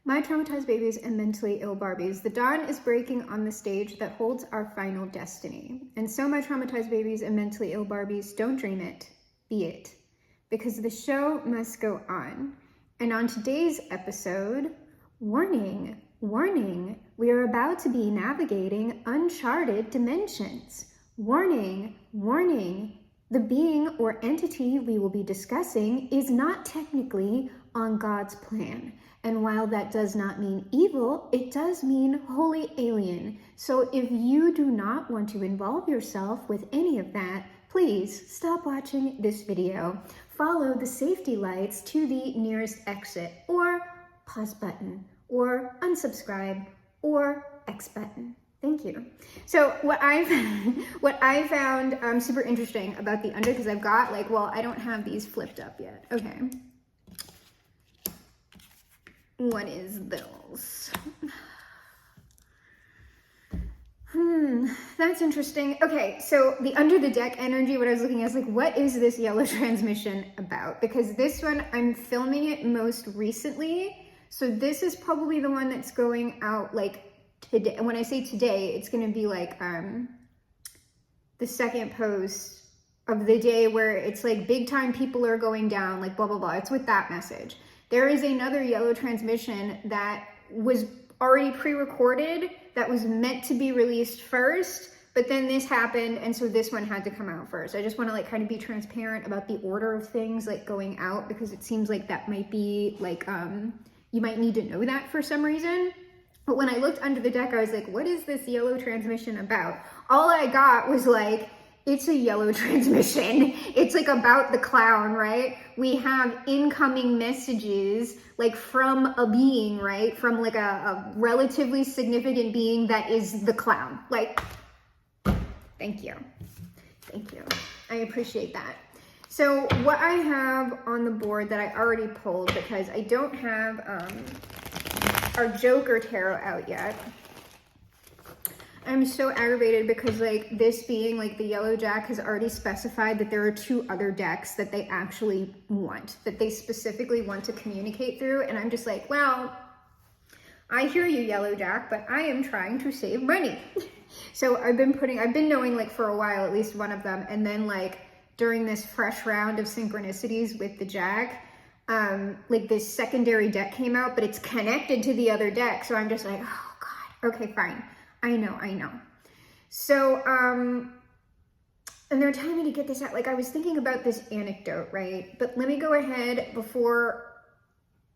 My traumatized babies and mentally ill Barbies, the dawn is breaking on the stage that holds our final destiny. And so my traumatized babies and mentally ill Barbies, don't dream it, be it. Because the show must go on. And on today's episode, warning, warning, we are about to be navigating uncharted dimensions. Warning, warning, the being or entity we will be discussing is not technically on God's plan. And while that does not mean evil, it does mean wholly alien. So if you do not want to involve yourself with any of that, please stop watching this video. Follow the safety lights to the nearest exit, or pause button, or unsubscribe, or X button. Thank you. So what I found super interesting about the under, because I've got I don't have these flipped up yet. Okay. What is this? That's interesting. Okay, so the under the deck energy, what I was looking at is what is this yellow transmission about? Because this one, I'm filming it most recently. So this is probably the one that's going out today. And when I say today, it's going to be the second post of the day where it's big time people are going down, blah, blah, blah. It's with that message. There is another yellow transmission that was already pre-recorded that was meant to be released first, but then this happened, and so this one had to come out first. I just want to kind of be transparent about the order of things going out, because it seems like that might be you might need to know that for some reason. But when I looked under the deck, I was like, what is this yellow transmission about? All I got was it's a yellow transmission. It's about the clown, right? We have incoming messages from a being, right? From a relatively significant being that is the clown. Thank you. Thank you. I appreciate that. So what I have on the board that I already pulled, because I don't have our Joker tarot out yet. I'm so aggravated because this being the yellow jack has already specified that there are two other decks that they actually want, that they specifically want to communicate through. And I'm just well, I hear you, yellow jack, but I am trying to save money. So I've been knowing for a while, at least one of them. And then during this fresh round of synchronicities with the jack, this secondary deck came out, but it's connected to the other deck. So I'm just oh God, okay, fine. I know. So, and they're telling me to get this out. I was thinking about this anecdote, right? But let me go ahead before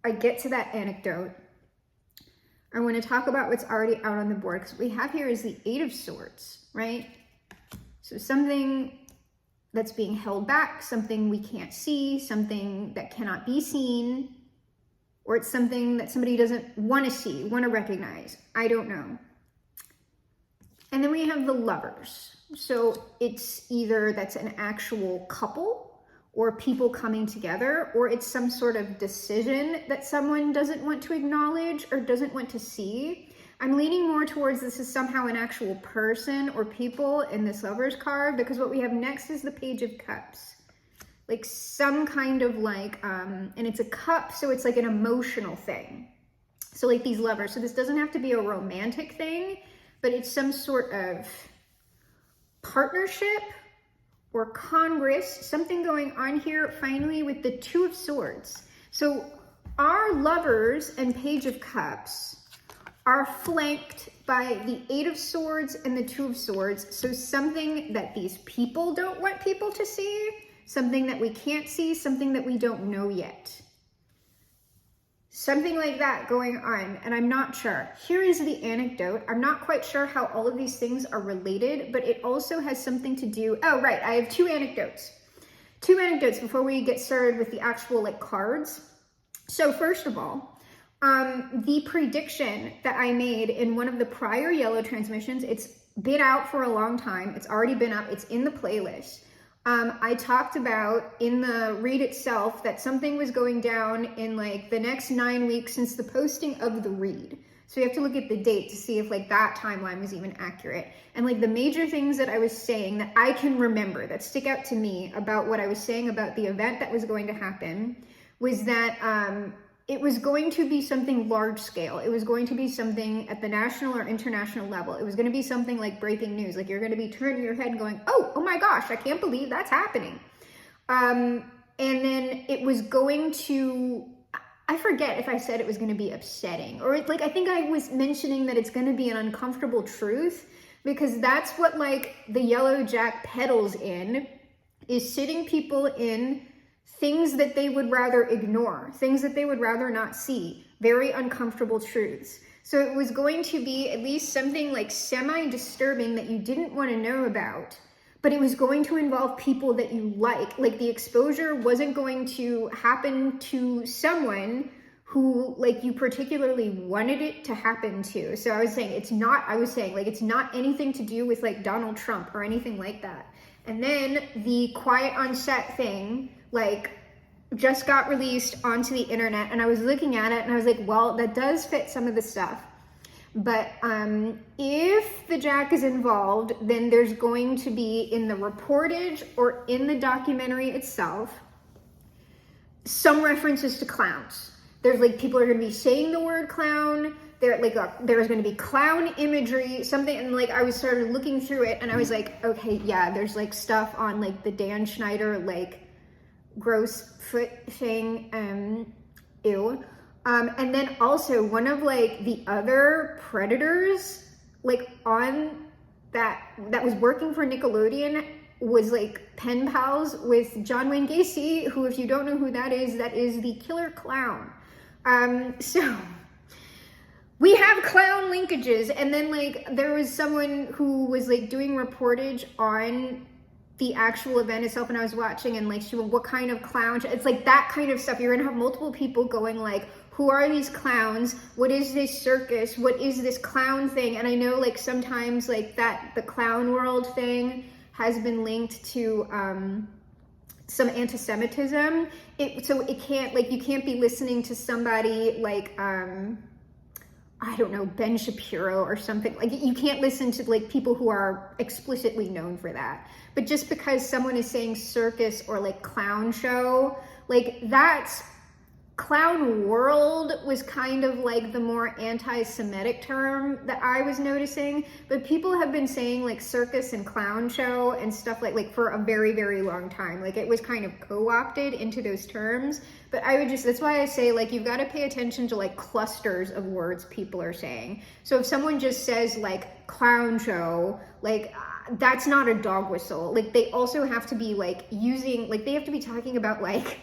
I get to that anecdote. I want to talk about what's already out on the board, because what we have here is the Eight of Swords, right? So something that's being held back, something we can't see, something that cannot be seen, or it's something that somebody doesn't want to see, want to recognize. I don't know. And then we have the Lovers. So it's either that's an actual couple or people coming together, or it's some sort of decision that someone doesn't want to acknowledge or doesn't want to see. I'm leaning more towards this is somehow an actual person or people in this Lovers card, because what we have next is the Page of Cups. Some kind of and it's a cup, so it's an emotional thing. So these lovers, so this doesn't have to be a romantic thing, but it's some sort of partnership or congress, something going on here finally with the Two of Swords. So our Lovers and Page of Cups are flanked by the Eight of Swords and the Two of Swords. So something that these people don't want people to see, something that we can't see, something that we don't know yet. Something like that going on, and I'm not sure. Here is the anecdote. I'm not quite sure how all of these things are related, but it also has something to do. Oh, right, I have two anecdotes. Two anecdotes before we get started with the actual cards. So first of all, the prediction that I made in one of the prior yellow transmissions, it's been out for a long time. It's already been up. It's in the playlist. I talked about in the read itself that something was going down in the next 9 weeks since the posting of the read. So you have to look at the date to see if that timeline was even accurate. And the major things that I was saying that I can remember that stick out to me about what I was saying about the event that was going to happen was that it was going to be something large scale. It was going to be something at the national or international level. It was going to be something like breaking news. Like, you're going to be turning your head going, oh my gosh, I can't believe that's happening. And then it was going to, I forget if I said it was going to be upsetting, or like, I think I was mentioning that it's going to be an uncomfortable truth, because that's what like the Yellow Jack peddles in, is sitting people in things that they would rather ignore, things that they would rather not see, very uncomfortable truths. So it was going to be at least something like semi-disturbing that you didn't want to know about, but it was going to involve people that you like the exposure wasn't going to happen to someone who like you particularly wanted it to happen to. So I was saying it's not anything to do with like Donald Trump or anything like that. And then the quiet on set thing, like, just got released onto the internet, and I was looking at it and I was like, well, that does fit some of the stuff. But if the Jack is involved, then there's going to be, in the reportage or in the documentary itself, some references to clowns. There's like, people are going to be saying the word clown. There's going to be clown imagery, something, and like I started looking through it, and I was like, okay, yeah, there's like stuff on like the Dan Schneider like gross foot thing, ew. And then also one of like the other predators, like on that was working for Nickelodeon, was like pen pals with John Wayne Gacy, who, if you don't know who that is the killer clown. So we have clown linkages. And then like there was someone who was like doing reportage on the actual event itself, and I was watching, and like, what kind of clown, it's like that kind of stuff. You're gonna have multiple people going like, who are these clowns? What is this circus? What is this clown thing? And I know like sometimes like that, the clown world thing has been linked to some anti-Semitism. So it can't, like, you can't be listening to somebody like, I don't know, Ben Shapiro or something. Like, you can't listen to like people who are explicitly known for that. But just because someone is saying circus or like clown show, like that's, clown world was kind of like the more anti-Semitic term that I was noticing. But people have been saying like circus and clown show and stuff like for a very, very long time. Like, it was kind of co-opted into those terms. But I would just, that's why I say like, you've got to pay attention to like clusters of words people are saying. So if someone just says like clown show, like that's not a dog whistle. Like, they also have to be like using, like they have to be talking about like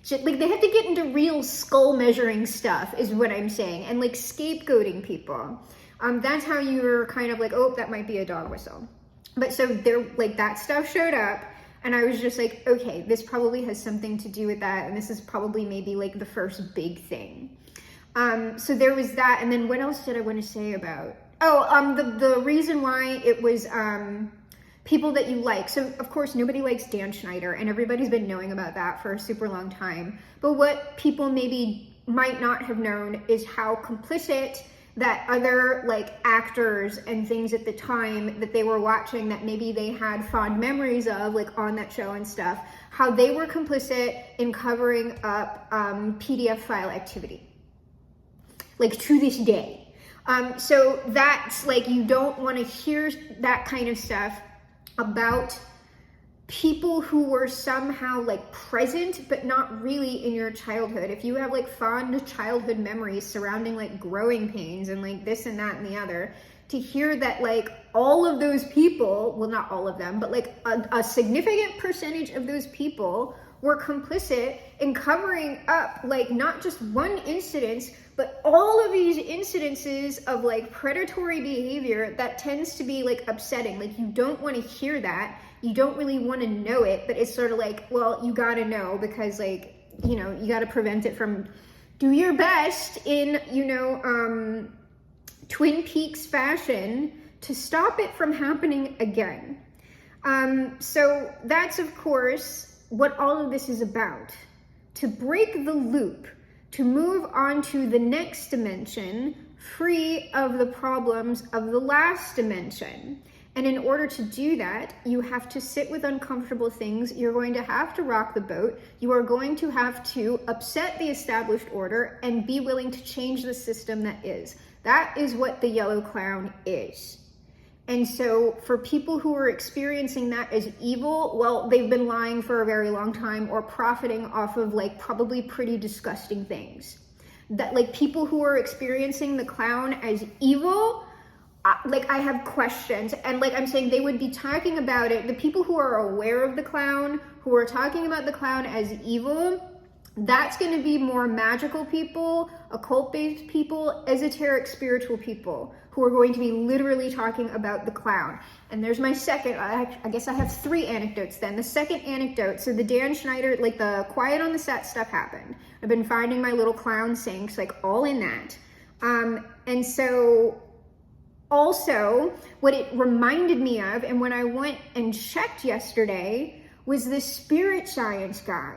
they have to get into real skull measuring stuff, is what I'm saying, and like scapegoating people. That's how you're kind of like, oh, that might be a dog whistle. But so there, like, that stuff showed up, and I was just like, okay, this probably has something to do with that, and this is probably maybe like the first big thing. So there was that, and then what else did I want to say about? The reason why it was people that you like. So of course nobody likes Dan Schneider, and everybody's been knowing about that for a super long time. But what people maybe might not have known is how complicit that other like actors and things at the time that they were watching, that maybe they had fond memories of, like on that show and stuff, how they were complicit in covering up PDF file activity, like to this day. So that's like, you don't want to hear that kind of stuff about people who were somehow like present but not really in your childhood. If you have like fond childhood memories surrounding like growing pains and like this and that and the other, to hear that like all of those people, well, not all of them, but like a significant percentage of those people were complicit in covering up like not just one incident, but all of these incidences of like predatory behavior that tends to be like upsetting. Like, you don't want to hear that. You don't really want to know it, but it's sort of like, well, you got to know, because like, you know, you got to prevent it from, do your best in, you know, Twin Peaks fashion to stop it from happening again. So that's, of course, what all of this is about. To break the loop, to move on to the next dimension, free of the problems of the last dimension. And in order to do that, you have to sit with uncomfortable things. You're going to have to rock the boat. You are going to have to upset the established order and be willing to change the system that is. That is what the yellow clown is. And so for people who are experiencing that as evil, well, they've been lying for a very long time or profiting off of like probably pretty disgusting things. That like people who are experiencing the clown as evil, like I have questions, and like I'm saying, they would be talking about it. The people who are aware of the clown, who are talking about the clown as evil, that's going to be more magical people, occult-based people, esoteric spiritual people who are going to be literally talking about the clown. And there's my second, I guess I have 3 anecdotes then. The second anecdote, so the Dan Schneider, like the quiet on the set stuff happened. I've been finding my little clown sinks, like all in that. And so also what it reminded me of, and when I went and checked yesterday, was the spirit science guy.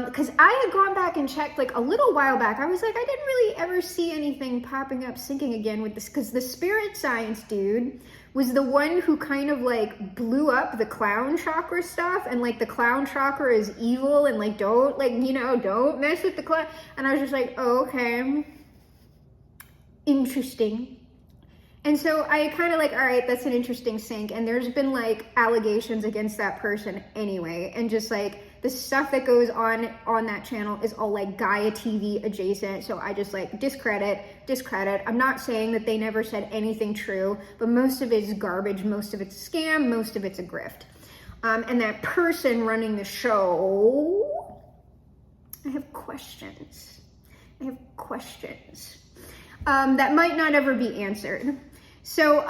Because I had gone back and checked like a little while back. I was like, I didn't really ever see anything popping up syncing again with this, because the spirit science dude was the one who kind of like blew up the clown chakra stuff, and like the clown chakra is evil and like don't like, you know, don't mess with the clown. And I was just like, oh, okay, interesting. And so I kind of like, all right, that's an interesting sync. And there's been like allegations against that person anyway. And just like the stuff that goes on that channel is all like Gaia TV adjacent. So I just like discredit. I'm not saying that they never said anything true, but most of it is garbage. Most of it's a scam. Most of it's a grift. And that person running the show, I have questions. That might not ever be answered. So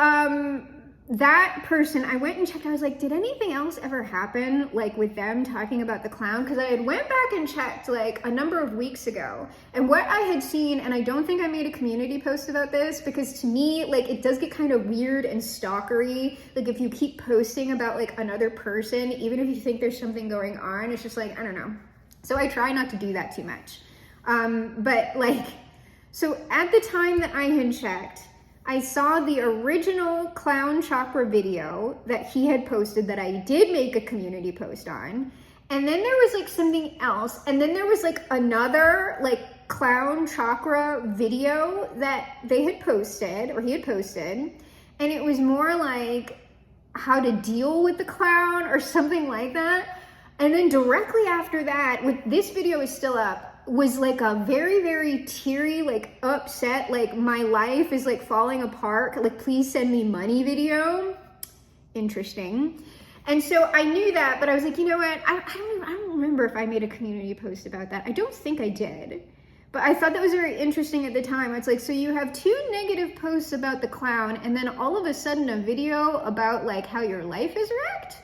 that person, I went and checked. I was like, did anything else ever happen like with them talking about the clown? Because I had went back and checked like a number of weeks ago, and what I had seen, and I don't think I made a community post about this, because to me, like, it does get kind of weird and stalkery. Like if you keep posting about like another person, even if you think there's something going on, it's just like, I don't know. So I try not to do that too much. But like, so at the time that I had checked, I saw the original clown chakra video that he had posted that I did make a community post on. And then there was like something else. And then there was like another like clown chakra video that they had posted, or he had posted. And it was more like how to deal with the clown or something like that. And then directly after that, this video is still up, was like a very, very teary, like upset, like my life is like falling apart, like please send me money video. Interesting. And so I knew that, but I was like, you know what? I don't remember if I made a community post about that. I don't think I did, but I thought that was very interesting at the time. It's like, so you have 2 negative posts about the clown, and then all of a sudden a video about like how your life is wrecked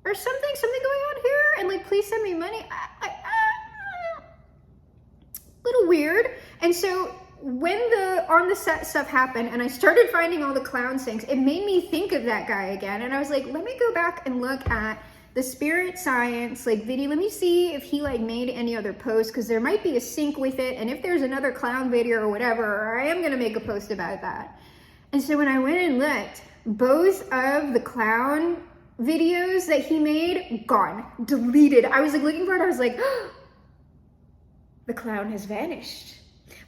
or something going on here, and like please send me money. Little weird. And so when the on the set stuff happened and I started finding all the clown syncs, it made me think of that guy again. And I was like, let me go back and look at the spirit science like video. Let me see if he like made any other posts, because there might be a sync with it. And if there's another clown video or whatever, I am going to make a post about that. And so when I went and looked, both of the clown videos that he made, gone, deleted. I was like looking for it. I was like, the clown has vanished.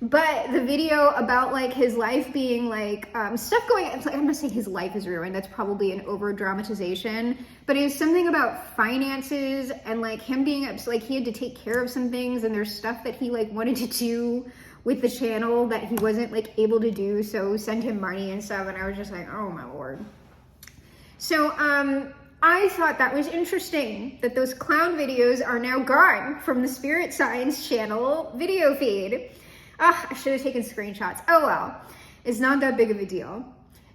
But the video about like his life being like stuff going, I'm not saying his life is ruined, that's probably an over dramatization, but it was something about finances and like him being like he had to take care of some things, and there's stuff that he like wanted to do with the channel that he wasn't like able to do, so send him money and stuff. And I was just like, oh my lord. So I thought that was interesting that those clown videos are now gone from the Spirit Science channel video feed. I should have taken screenshots. Oh well, it's not that big of a deal.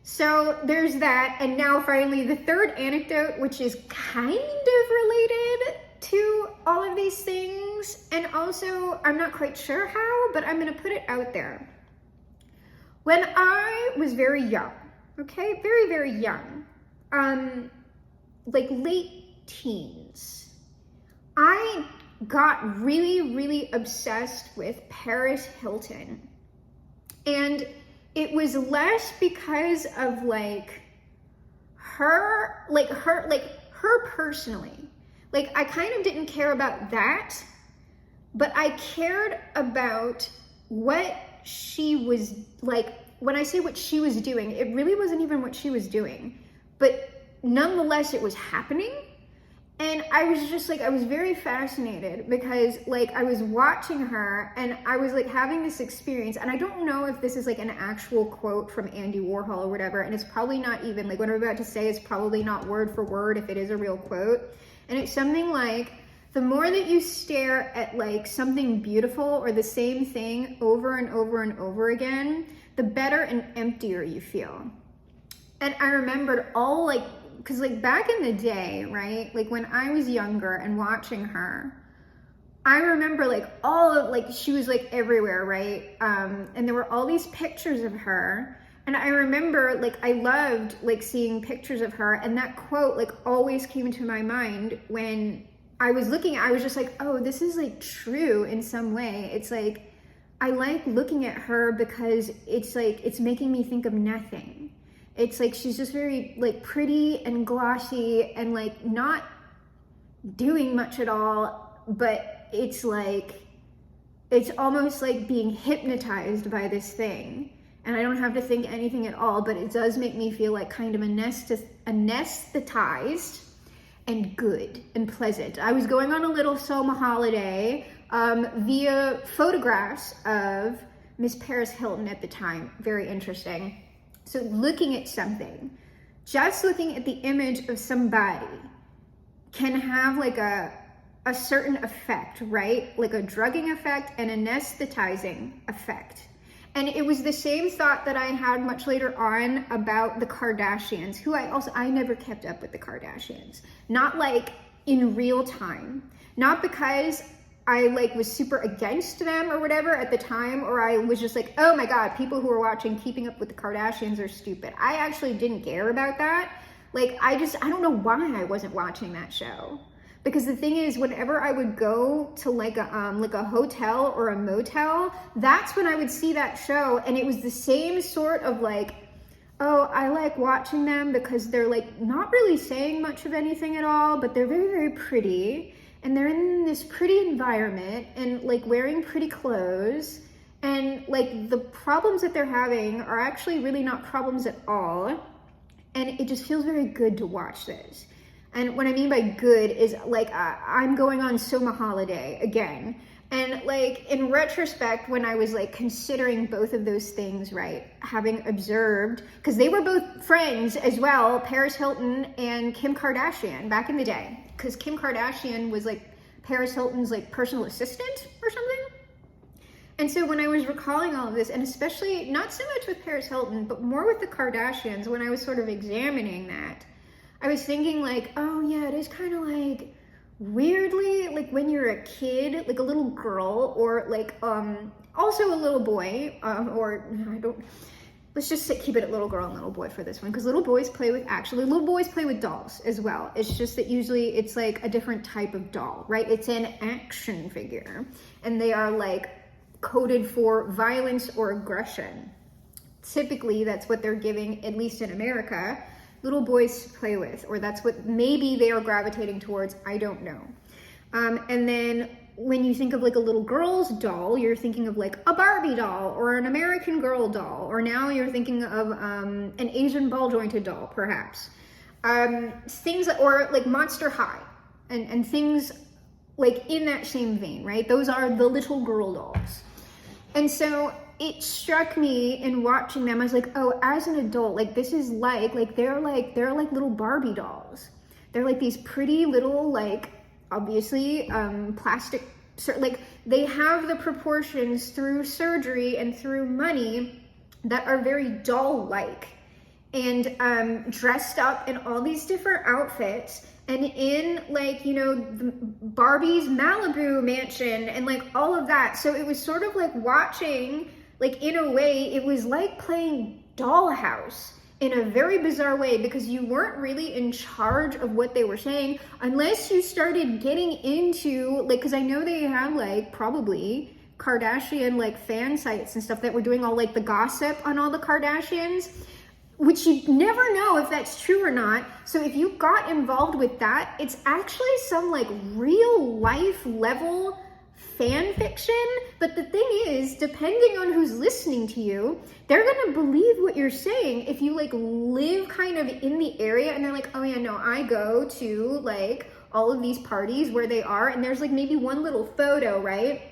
So there's that. And now finally the third anecdote, which is kind of related to all of these things. And also, I'm not quite sure how, but I'm going to put it out there. When I was very young, okay, very, very young, like late teens, I got really, really obsessed with Paris Hilton. And it was less because of like her personally, like I kind of didn't care about that, but I cared about what she was like. When I say what she was doing, it really wasn't even what she was doing, but nonetheless it was happening. And I was just like, I was very fascinated because like I was watching her and I was like having this experience, and I don't know if this is like an actual quote from Andy Warhol or whatever, and it's probably not even like what I'm about to say is probably not word for word if it is a real quote. And it's something like, the more that you stare at like something beautiful or the same thing over and over and over again, the better and emptier you feel. And I remembered all like, because like back in the day, right, like when I was younger and watching her, I remember like all of like, she was like everywhere, right? And there were all these pictures of her, and I remember like I loved like seeing pictures of her, and that quote like always came to my mind when I was looking. I was just like, oh, this is like true in some way. It's like I like looking at her because it's like it's making me think of nothing. It's like she's just very like pretty and glossy and like not doing much at all, but it's like, it's almost like being hypnotized by this thing. And I don't have to think anything at all, but it does make me feel like kind of anesthetized and good and pleasant. I was going on a little summer holiday via photographs of Miss Paris Hilton at the time. Very interesting. So looking at something, just looking at the image of somebody can have like a certain effect, right? Like a drugging effect and anesthetizing effect. And it was the same thought that I had much later on about the Kardashians, who I never kept up with the Kardashians. Not like in real time. Not because I like was super against them or whatever at the time, or I was just like, oh my God, people who are watching Keeping Up with the Kardashians are stupid. I actually didn't care about that. Like, I don't know why I wasn't watching that show. Because the thing is, whenever I would go to like a hotel or a motel, that's when I would see that show. And it was the same sort of like, oh, I like watching them because they're like not really saying much of anything at all, but they're very, very pretty. And they're in this pretty environment and like wearing pretty clothes, and like the problems that they're having are actually really not problems at all. And it just feels very good to watch this. And what I mean by good is like I'm going on summer holiday again. And like in retrospect, when I was like considering both of those things, right, having observed, because they were both friends as well, Paris Hilton and Kim Kardashian back in the day. Because Kim Kardashian was like Paris Hilton's like personal assistant or something. And so when I was recalling all of this, and especially not so much with Paris Hilton, but more with the Kardashians, when I was sort of examining that, I was thinking like, oh yeah, it is kind of like weirdly like when you're a kid, like a little girl, or like also a little boy, or I don't. Let's just keep it at little girl and little boy for this one, because little boys play with dolls as well. It's just that usually it's like a different type of doll, right? It's an action figure, and they are like coded for violence or aggression. Typically, that's what they're giving, at least in America, little boys to play with, or that's what maybe they are gravitating towards. I don't know. And then when you think of like a little girl's doll, you're thinking of like a Barbie doll or an American Girl doll, or now you're thinking of an Asian ball jointed doll, perhaps. Things or like Monster High and things like in that same vein, right? Those are the little girl dolls. And so it struck me in watching them. I was like, oh, as an adult, like this is like they're like little Barbie dolls. They're like these pretty little like, obviously plastic, like they have the proportions through surgery and through money that are very doll-like, and dressed up in all these different outfits, and in like, you know, the Barbie's Malibu mansion and like all of that. So it was sort of like watching, like in a way, it was like playing Dollhouse in a very bizarre way, because you weren't really in charge of what they were saying unless you started getting into like, because I know they have like probably Kardashian like fan sites and stuff that were doing all like the gossip on all the Kardashians. which you never know if that's true or not. So if you got involved with that, it's actually some like real life level fan fiction. But the thing is, depending on who's listening to you, they're gonna believe what you're saying if you like live kind of in the area and they're like, oh yeah, no, I go to like all of these parties where they are, and there's like maybe one little photo, right,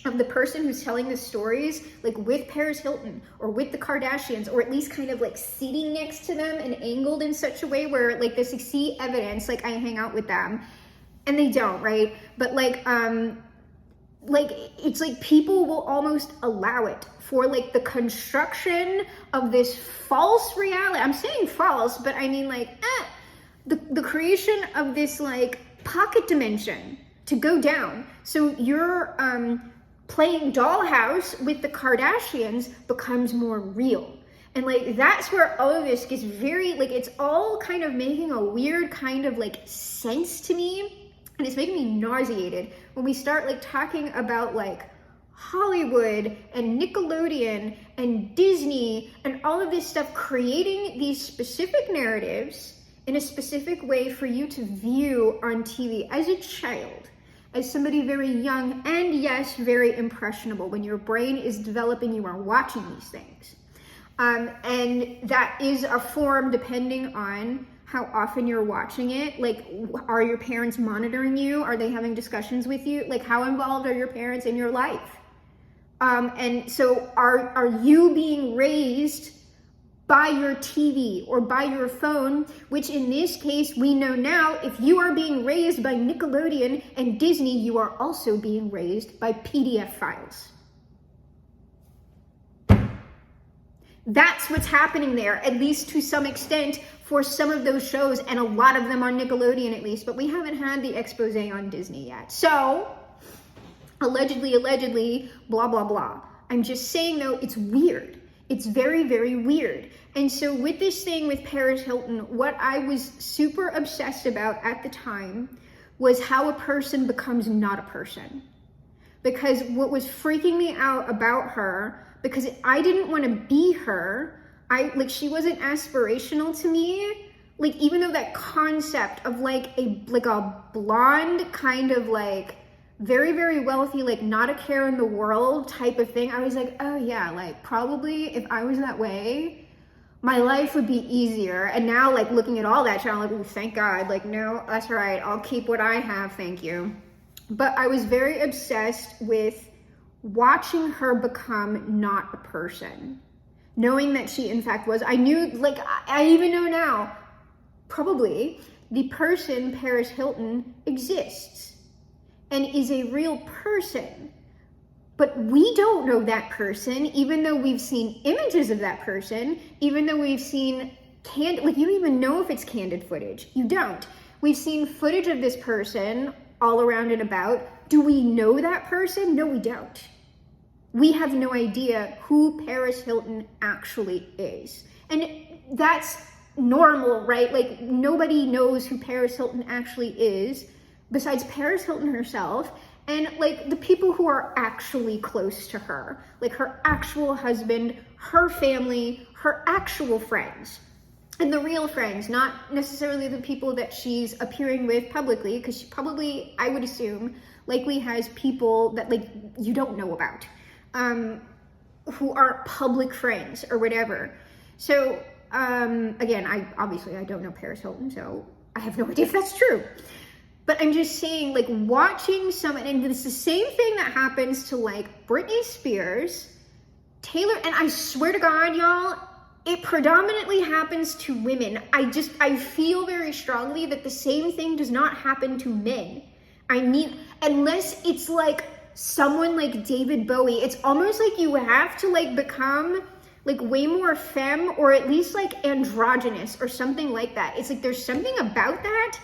of the person who's telling the stories, like with Paris Hilton or with the Kardashians, or at least kind of like sitting next to them and angled in such a way where like they see evidence, like I hang out with them, and they don't, right? But like it's like people will almost allow it for like the construction of this false reality. I'm saying false, but I mean like the creation of this like pocket dimension to go down. So you're playing Dollhouse with the Kardashians becomes more real. And like that's where all of this gets very like, it's all kind of making a weird kind of like sense to me, and it's making me nauseated when we start like talking about like Hollywood and Nickelodeon and Disney and all of this stuff creating these specific narratives in a specific way for you to view on TV as a child, as somebody very young, and yes, very impressionable. When your brain is developing, you are watching these things. And that is a form depending on how often you're watching it. Like, are your parents monitoring you? Are they having discussions with you? Like, how involved are your parents in your life? And so are you being raised by your TV or by your phone, which in this case, we know now, if you are being raised by Nickelodeon and Disney, you are also being raised by PDF files. That's what's happening there, at least to some extent, for some of those shows, and a lot of them on Nickelodeon at least, but we haven't had the expose on Disney yet. So, allegedly, blah, blah, blah. I'm just saying though, it's weird. It's very, very weird. And so with this thing with Paris Hilton, what I was super obsessed about at the time was how a person becomes not a person. Because what was freaking me out about her, because I didn't want to be her, she wasn't aspirational to me. Like, even though that concept of like a blonde kind of like very, very wealthy, like not a care in the world type of thing, I was like, oh yeah, like probably if I was that way, my life would be easier. And now like looking at all that shit, I'm like, oh, thank God, like no, that's right, I'll keep what I have, thank you. But I was very obsessed with watching her become not a person, knowing that she in fact was. I knew, like I even know now, probably the person Paris Hilton exists and is a real person, but we don't know that person, even though we've seen images of that person, even though we've seen you don't even know if it's candid footage. You don't. We've seen footage of this person all around and about. Do we know that person? No, we don't. We have no idea who Paris Hilton actually is. And that's normal, right? Like, nobody knows who Paris Hilton actually is besides Paris Hilton herself and like the people who are actually close to her, like her actual husband, her family, her actual friends. And the real friends, not necessarily the people that she's appearing with publicly, because she probably, I would assume, likely has people that like you don't know about, who aren't public friends or whatever. So again, I don't know Paris Hilton, so I have no idea if that's true. But I'm just saying, like, watching someone, and it's the same thing that happens to like Britney Spears, Taylor, and I swear to God, y'all, it predominantly happens to women. I feel very strongly that the same thing does not happen to men. I mean, unless it's like someone like David Bowie, it's almost like you have to like become like way more femme, or at least like androgynous or something like that. It's like there's something about that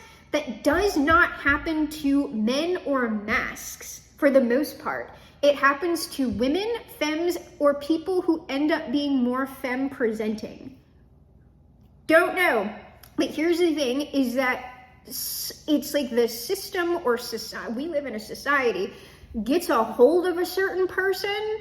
does not happen to men or masks for the most part. It happens to women, femmes, or people who end up being more femme presenting. Don't know. But here's the thing, is that it's like the system or society, we live in a society, gets a hold of a certain person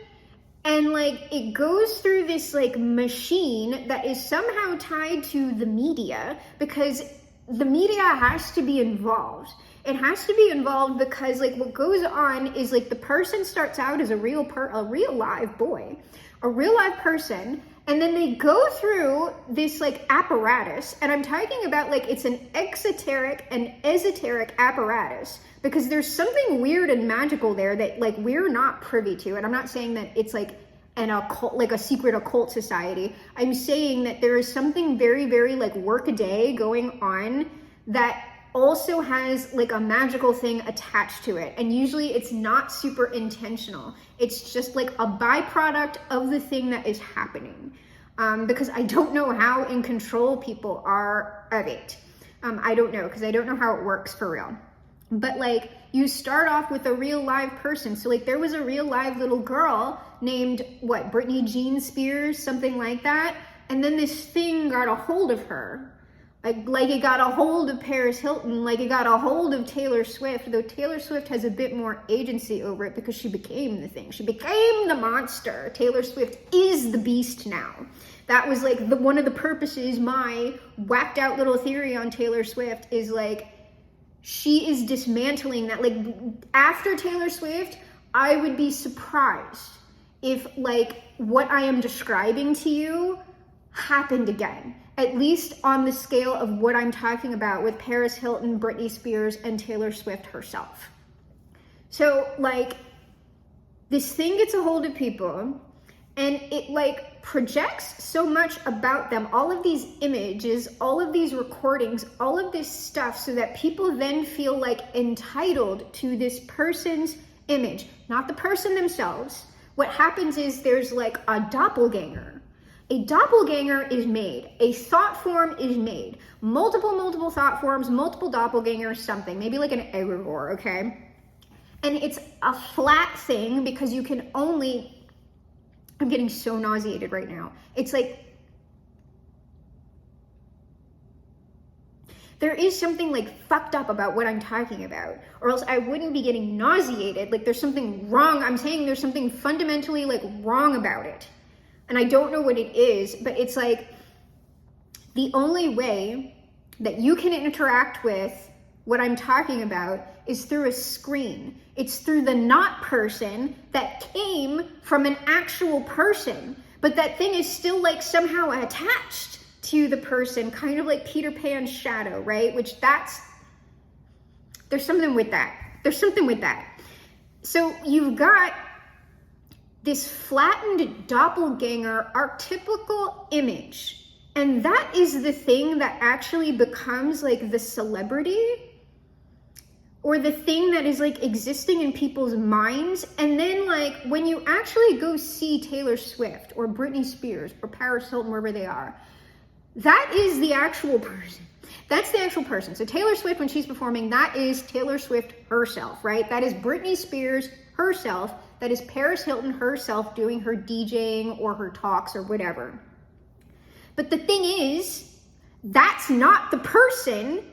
And like it goes through this like machine that is somehow tied to the media, because the media has to be involved. It has to be involved because like what goes on is like the person starts out as a real live boy, a real live person, and then they go through this like apparatus, and I'm talking about like it's an exoteric and esoteric apparatus, because there's something weird and magical there that like we're not privy to. And I'm not saying that it's like an occult, like a secret occult society. I'm saying that there is something very, very like workaday going on that also has like a magical thing attached to it. And usually it's not super intentional. It's just like a byproduct of the thing that is happening. Because I don't know how in control people are of it. I don't know, because I don't know how it works for real. But like you start off with a real live person. So like there was a real live little girl named Britney Jean Spears, something like that. And then this thing got a hold of her. Like it got a hold of Paris Hilton, like it got a hold of Taylor Swift, though Taylor Swift has a bit more agency over it because she became the thing. She became the monster. Taylor Swift is the beast now. That was like one of the purposes, my whacked out little theory on Taylor Swift is like, she is dismantling that. Like after Taylor Swift, I would be surprised if like what I am describing to you happened again. At least on the scale of what I'm talking about with Paris Hilton, Britney Spears, and Taylor Swift herself. So like this thing gets a hold of people and it like projects so much about them, all of these images, all of these recordings, all of this stuff, so that people then feel like entitled to this person's image, not the person themselves. What happens is there's like a doppelganger. A doppelganger is made, a thought form is made, multiple thought forms, multiple doppelgangers, something, maybe like an egregore, okay? And it's a flat thing because you can only, I'm getting so nauseated right now. It's like, there is something like fucked up about what I'm talking about, or else I wouldn't be getting nauseated. Like there's something wrong. I'm saying there's something fundamentally like wrong about it. And I don't know what it is, but it's like the only way that you can interact with what I'm talking about is through a screen. It's through the not person that came from an actual person, but that thing is still like somehow attached to the person, kind of like Peter Pan's shadow, right? Which there's something with that. There's something with that. So you've got this flattened doppelganger archetypical image. And that is the thing that actually becomes like the celebrity, or the thing that is like existing in people's minds. And then like when you actually go see Taylor Swift or Britney Spears or Paris Hilton, wherever they are, that is the actual person. That's the actual person. So Taylor Swift, when she's performing, that is Taylor Swift herself, right? That is Britney Spears herself. That is Paris Hilton herself doing her DJing or her talks or whatever. But the thing is, that's not the person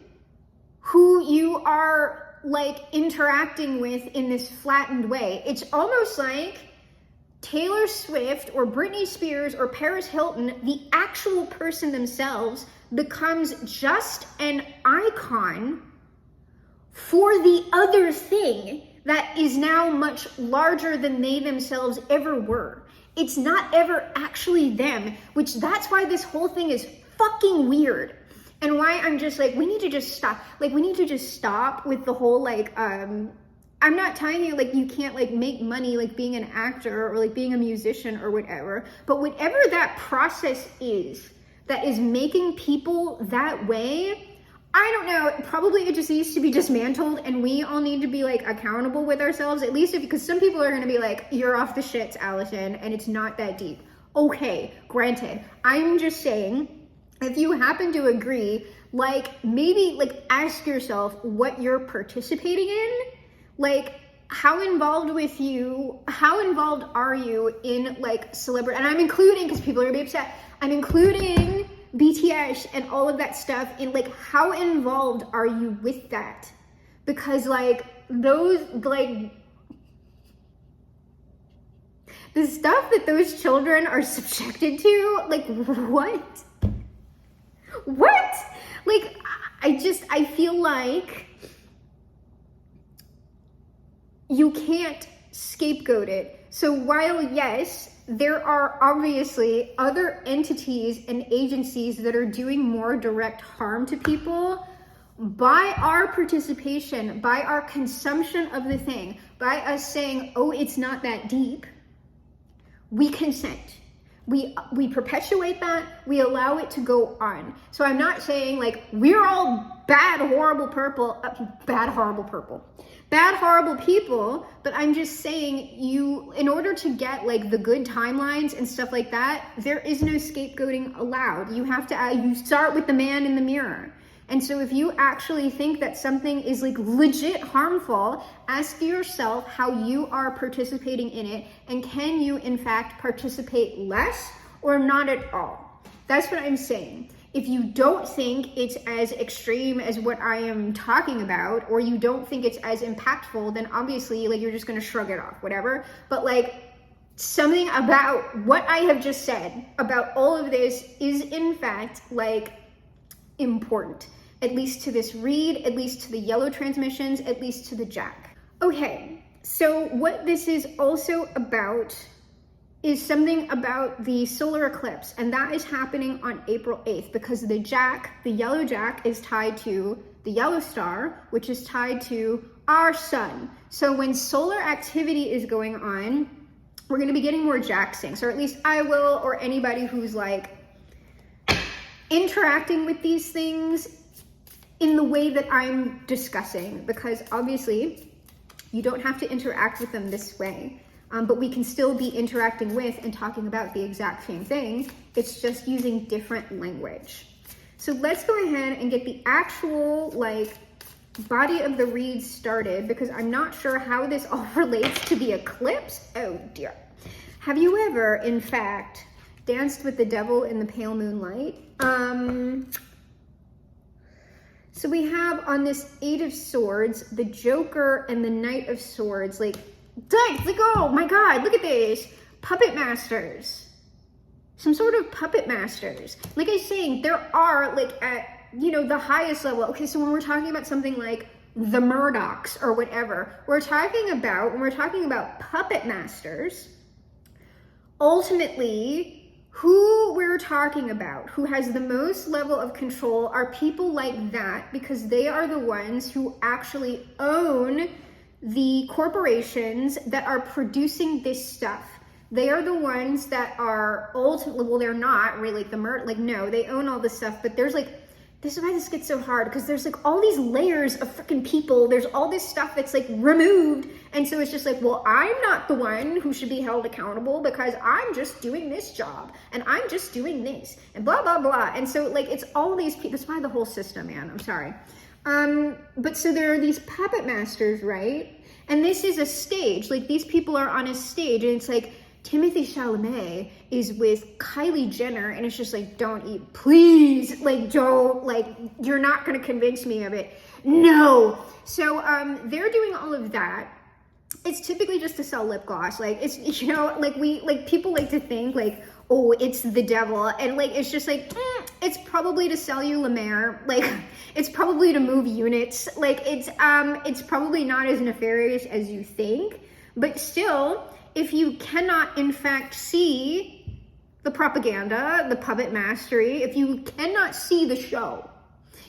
who you are like interacting with in this flattened way. It's almost like Taylor Swift or Britney Spears or Paris Hilton, the actual person themselves, becomes just an icon for the other thing that is now much larger than they themselves ever were. It's not ever actually them, which that's why this whole thing is fucking weird. And why I'm just like, we need to just stop. Like, we need to just stop with the whole, like, I'm not telling you, like, you can't, like, make money, like, being an actor or, like, being a musician or whatever. But whatever that process is that is making people that way, I don't know, probably it just needs to be dismantled, and we all need to be like accountable with ourselves, at least because some people are going to be like, you're off the shits, Allison, and it's not that deep. Okay, granted. I'm just saying, if you happen to agree, like maybe like ask yourself what you're participating in, like how involved are you in like celebrity, and I'm including, because people are going to be upset, I'm including BTS and all of that stuff in like, how involved are you with that? Because like those, like, The stuff that those children are subjected to, like, what? What? Like, I feel like you can't scapegoat it. So while, yes, there are obviously other entities and agencies that are doing more direct harm to people, by our participation, by our consumption of the thing, by us saying, oh, it's not that deep, we consent. We perpetuate that, we allow it to go on. So I'm not saying like we're all bad, horrible people, but I'm just saying you, in order to get like the good timelines and stuff like that, there is no scapegoating allowed. You have to, you start with the man in the mirror. And so if you actually think that something is like legit harmful, ask yourself how you are participating in it, and can you in fact participate less or not at all? That's what I'm saying. If you don't think it's as extreme as what I am talking about, or you don't think it's as impactful, then obviously like you're just gonna shrug it off, whatever. But like something about what I have just said about all of this is in fact like important. At least to this read, at least to the yellow transmissions, at least to the jack. Okay, so what this is also about is something about the solar eclipse, and that is happening on April 8th because the jack, the yellow jack, is tied to the yellow star, which is tied to our sun. So when solar activity is going on, we're gonna be getting more jack syncs, or at least I will, or anybody who's like interacting with these things in the way that I'm discussing, because obviously you don't have to interact with them this way, but we can still be interacting with and talking about the exact same thing. It's just using different language. So let's go ahead and get the actual like body of the read started, because I'm not sure how this all relates to the eclipse. Oh dear. Have you ever, in fact, danced with the devil in the pale moonlight? So we have on this 8 of Swords, the Joker and the Knight of Swords, like, oh my God, look at this. Puppet masters. Some sort of puppet masters. Like I was saying, there are like at, you know, the highest level. Okay, so when we're talking about something like the Murdochs or whatever, when we're talking about puppet masters, ultimately, who we're talking about, who has the most level of control, are people like that, because they are the ones who actually own the corporations that are producing this stuff. They are the ones that are ultimately, well, they're not really no, they own all this stuff, but there's like, this is why this gets so hard, because there's like all these layers of freaking people. There's all this stuff that's like removed. And so it's just like, well, I'm not the one who should be held accountable because I'm just doing this job and I'm just doing this and blah, blah, blah. And so like, it's all these people. That's why the whole system, man, I'm sorry. But so there are these puppet masters, right? And this is a stage, like these people are on a stage, and it's like, Timothy Chalamet is with Kylie Jenner, and it's just like, don't eat, please, like, don't, like, you're not gonna convince me of it. No. So they're doing all of that. It's typically just to sell lip gloss. Like, it's, you know, like people like to think like, oh, it's the devil, and like, it's just like, it's probably to sell you La Mer. Like, it's probably to move units. Like, it's probably not as nefarious as you think, but still, if you cannot in fact see the propaganda, the puppet mastery, if you cannot see the show,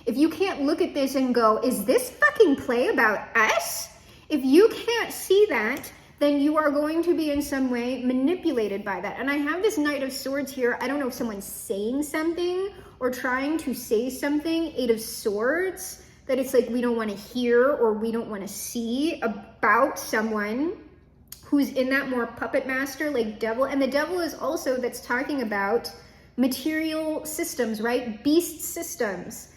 if you can't look at this and go, is this fucking play about us? If you can't see that, then you are going to be in some way manipulated by that. And I have this Knight of Swords here. I don't know if someone's saying something or trying to say something, 8 of Swords, that it's like we don't want to hear or we don't want to see about someone who's in that more puppet master, like devil. And the devil is also, that's talking about material systems, right? Beast systems.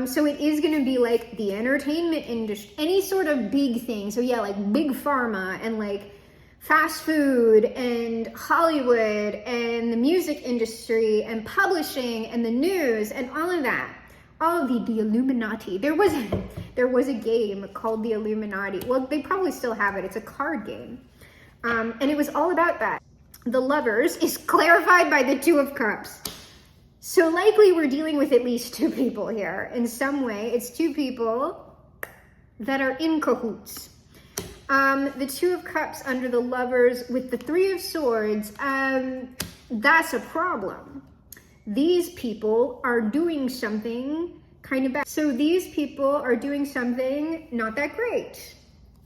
So it is going to be like the entertainment industry, any sort of big thing. So yeah, like big pharma and like fast food and Hollywood and the music industry and publishing and the news and all of that. All of the Illuminati. There was a game called the Illuminati. Well, they probably still have it. It's a card game. And it was all about that. the Lovers is clarified by the Two of Cups. So likely we're dealing with at least two people here. In some way, it's two people that are in cahoots. The Two of Cups under the Lovers with the Three of Swords, that's a problem. These people are doing something kind of bad. So these people are doing something not that great.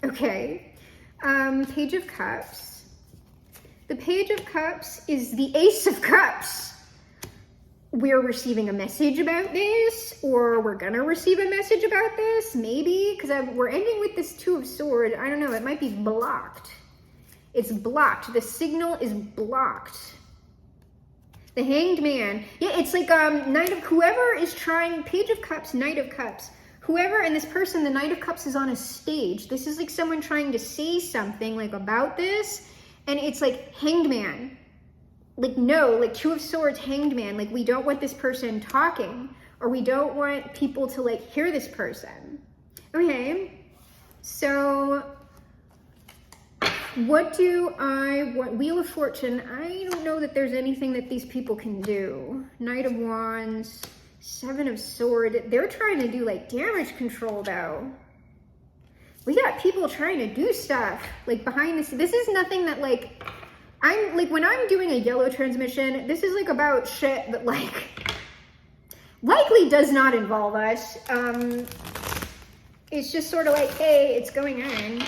Okay. Page of Cups. The Page of Cups is the Ace of Cups. We're receiving a message about this, or we're gonna receive a message about this, maybe, because we're ending with this Two of Swords. I don't know, it might be blocked. It's blocked. The signal is blocked. The Hanged Man. Yeah, it's like Knight of, whoever is trying, Page of Cups, Knight of Cups. Whoever, and this person, the Knight of Cups is on a stage. This is like someone trying to say something like about this, and it's like Hanged Man. Like, no, like Two of Swords, Hanged Man. Like, we don't want this person talking, or we don't want people to like hear this person. Okay, so what do I want? Wheel of Fortune. I don't know that there's anything that these people can do. Knight of Wands, Seven of Swords. They're trying to do like damage control though. We got people trying to do stuff like behind this. This is nothing that like, I'm like, when I'm doing a yellow transmission, this is like about shit that like likely does not involve us. It's just sort of like, hey, it's going on.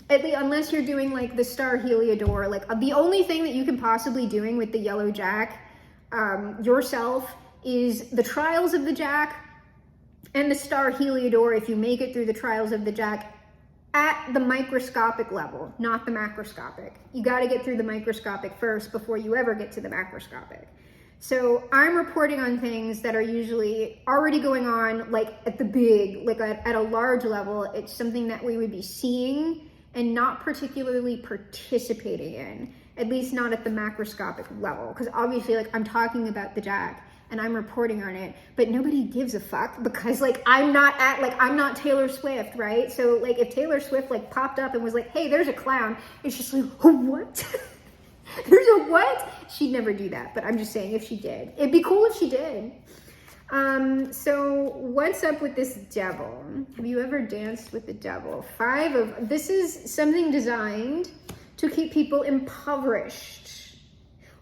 At least, unless you're doing like the Star Heliodor, like the only thing that you can possibly doing with the Yellow Jack yourself is the Trials of the Jack and the Star Heliodor if you make it through the Trials of the Jack at the microscopic level, not the macroscopic. You got to get through the microscopic first before you ever get to the macroscopic. So I'm reporting on things that are usually already going on like at the big, like at a large level. It's something that we would be seeing and not particularly participating in, at least not at the macroscopic level. Because obviously, like, I'm talking about the Jack and I'm reporting on it, but nobody gives a fuck because like I'm not Taylor Swift, right? So like if Taylor Swift like popped up and was like, hey, there's a clown, it's just like, what? There's a what? She'd never do that, but I'm just saying if she did. It'd be cool if she did. So what's up with this devil? Have you ever danced with the devil? This is something designed to keep people impoverished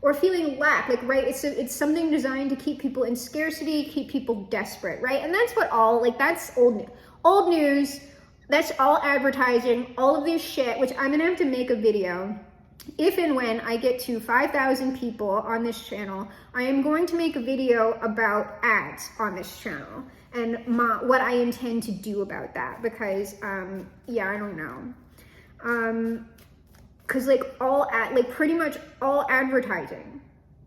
or feeling lack, like, right? It's something designed to keep people in scarcity, keep people desperate, right? And that's what that's old news. That's all advertising, all of this shit, which I'm gonna have to make a video. If and when I get to 5,000 people on this channel, I am going to make a video about ads on this channel and what I intend to do about that because, yeah, I don't know. Cause like pretty much all advertising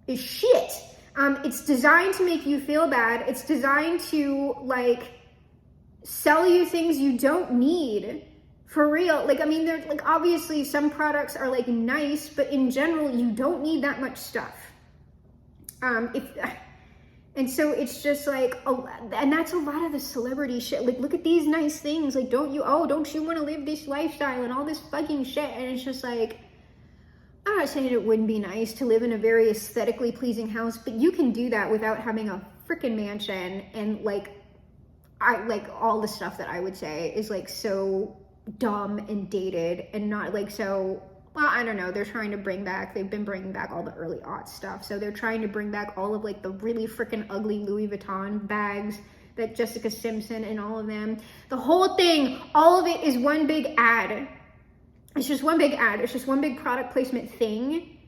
is shit. It's designed to make you feel bad. It's designed to like sell you things you don't need. For real, like, I mean, they're like, obviously some products are like nice, but in general, you don't need that much stuff. And so it's just like, and that's a lot of the celebrity shit. Like, look at these nice things. Like, don't you want to live this lifestyle and all this fucking shit? And it's just like, I'm not saying it wouldn't be nice to live in a very aesthetically pleasing house, but you can do that without having a freaking mansion. And like, all the stuff that I would say is like so dumb and dated and not like so, well, I don't know, they've been bringing back all the early aughts stuff, so they're trying to bring back all of like the really freaking ugly Louis Vuitton bags that Jessica Simpson and all of them, the whole thing, all of it is one big ad. It's just one big ad. It's just one big product placement thing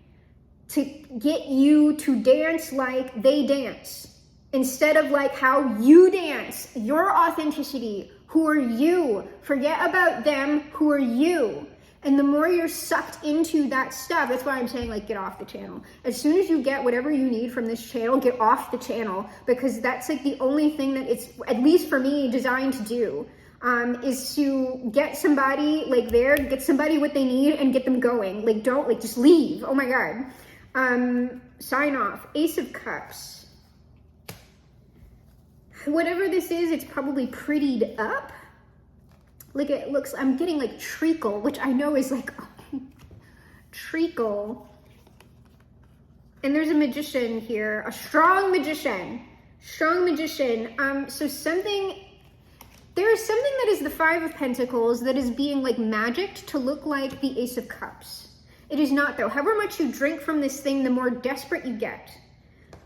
to get you to dance like they dance instead of like how you dance, your authenticity. Who are you? Forget about them. Who are you? And the more you're sucked into that stuff, that's why I'm saying like get off the channel. As soon as you get whatever you need from this channel, get off the channel, because that's like the only thing that it's, at least for me, designed to do, is to get somebody like get somebody what they need and get them going. Like don't like just leave. Oh my God. Sign off. Ace of Cups. Whatever this is, it's probably prettied up. Like it looks, I'm getting like treacle, which I know is like treacle. And there's a magician here, a strong magician. So there is something that is the Five of Pentacles that is being like magicked to look like the Ace of Cups. It is not though. However much you drink from this thing, the more desperate you get.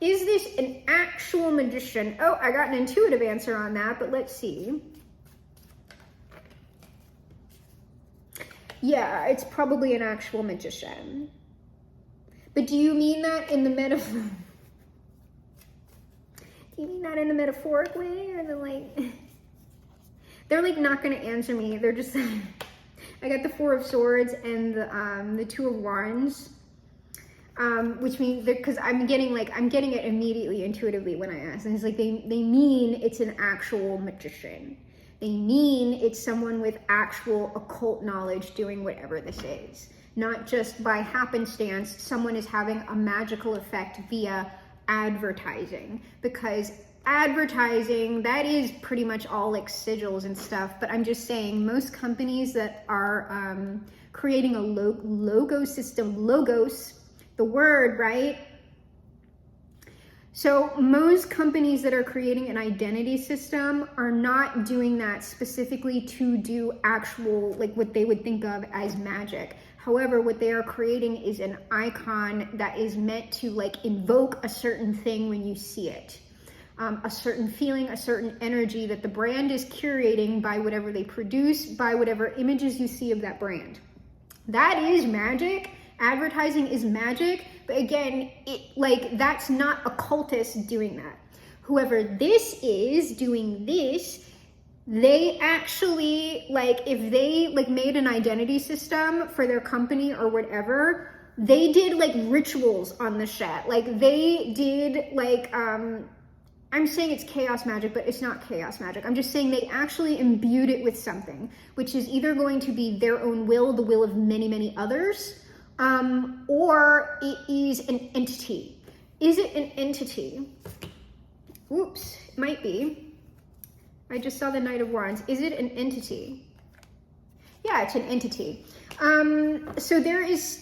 Is this an actual magician? Oh, I got an intuitive answer on that, but let's see. Yeah, it's probably an actual magician. But do you mean that in the metaphor? Do you mean that in the metaphoric way, or the like? They're like not going to answer me. They're just. I got the Four of Swords and the Two of Wands, which means because I'm getting it immediately intuitively when I ask, and it's like they mean it's an actual magician. They mean it's someone with actual occult knowledge doing whatever this is. Not just by happenstance, someone is having a magical effect via advertising. Because advertising, that is pretty much all like sigils and stuff. But I'm just saying, most companies that are creating a logo system, logos, the word, right? So most companies that are creating an identity system are not doing that specifically to do actual, like what they would think of as magic. However, what they are creating is an icon that is meant to like invoke a certain thing when you see it. A certain feeling, a certain energy that the brand is curating by whatever they produce, by whatever images you see of that brand. That is magic. Advertising is magic. But again, that's not occultists doing that. Whoever this is doing this, they actually, if they made an identity system for their company or whatever, they did rituals on the shit. They did I'm saying it's chaos magic, but it's not chaos magic. I'm just saying they actually imbued it with something, which is either going to be their own will, the will of many, many others, or it is an entity. Is it an entity? Oops, it might be. I just saw the Knight of Wands. Is it an entity? Yeah, it's an entity. So there is,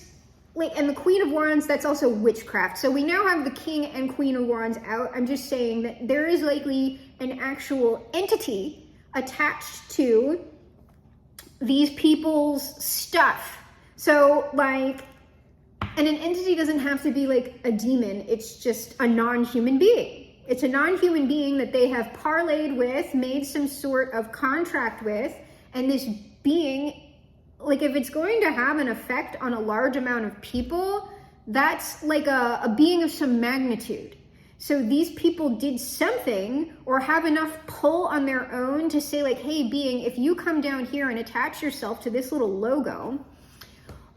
and the Queen of Wands, that's also witchcraft. So we now have the King and Queen of Wands out. I'm just saying that there is likely an actual entity attached to these people's stuff. So and an entity doesn't have to be a demon. It's just a non-human being. It's a non-human being that they have parlayed with, made some sort of contract with, and this being, if it's going to have an effect on a large amount of people, that's a being of some magnitude. So these people did something or have enough pull on their own to say hey, being, if you come down here and attach yourself to this little logo,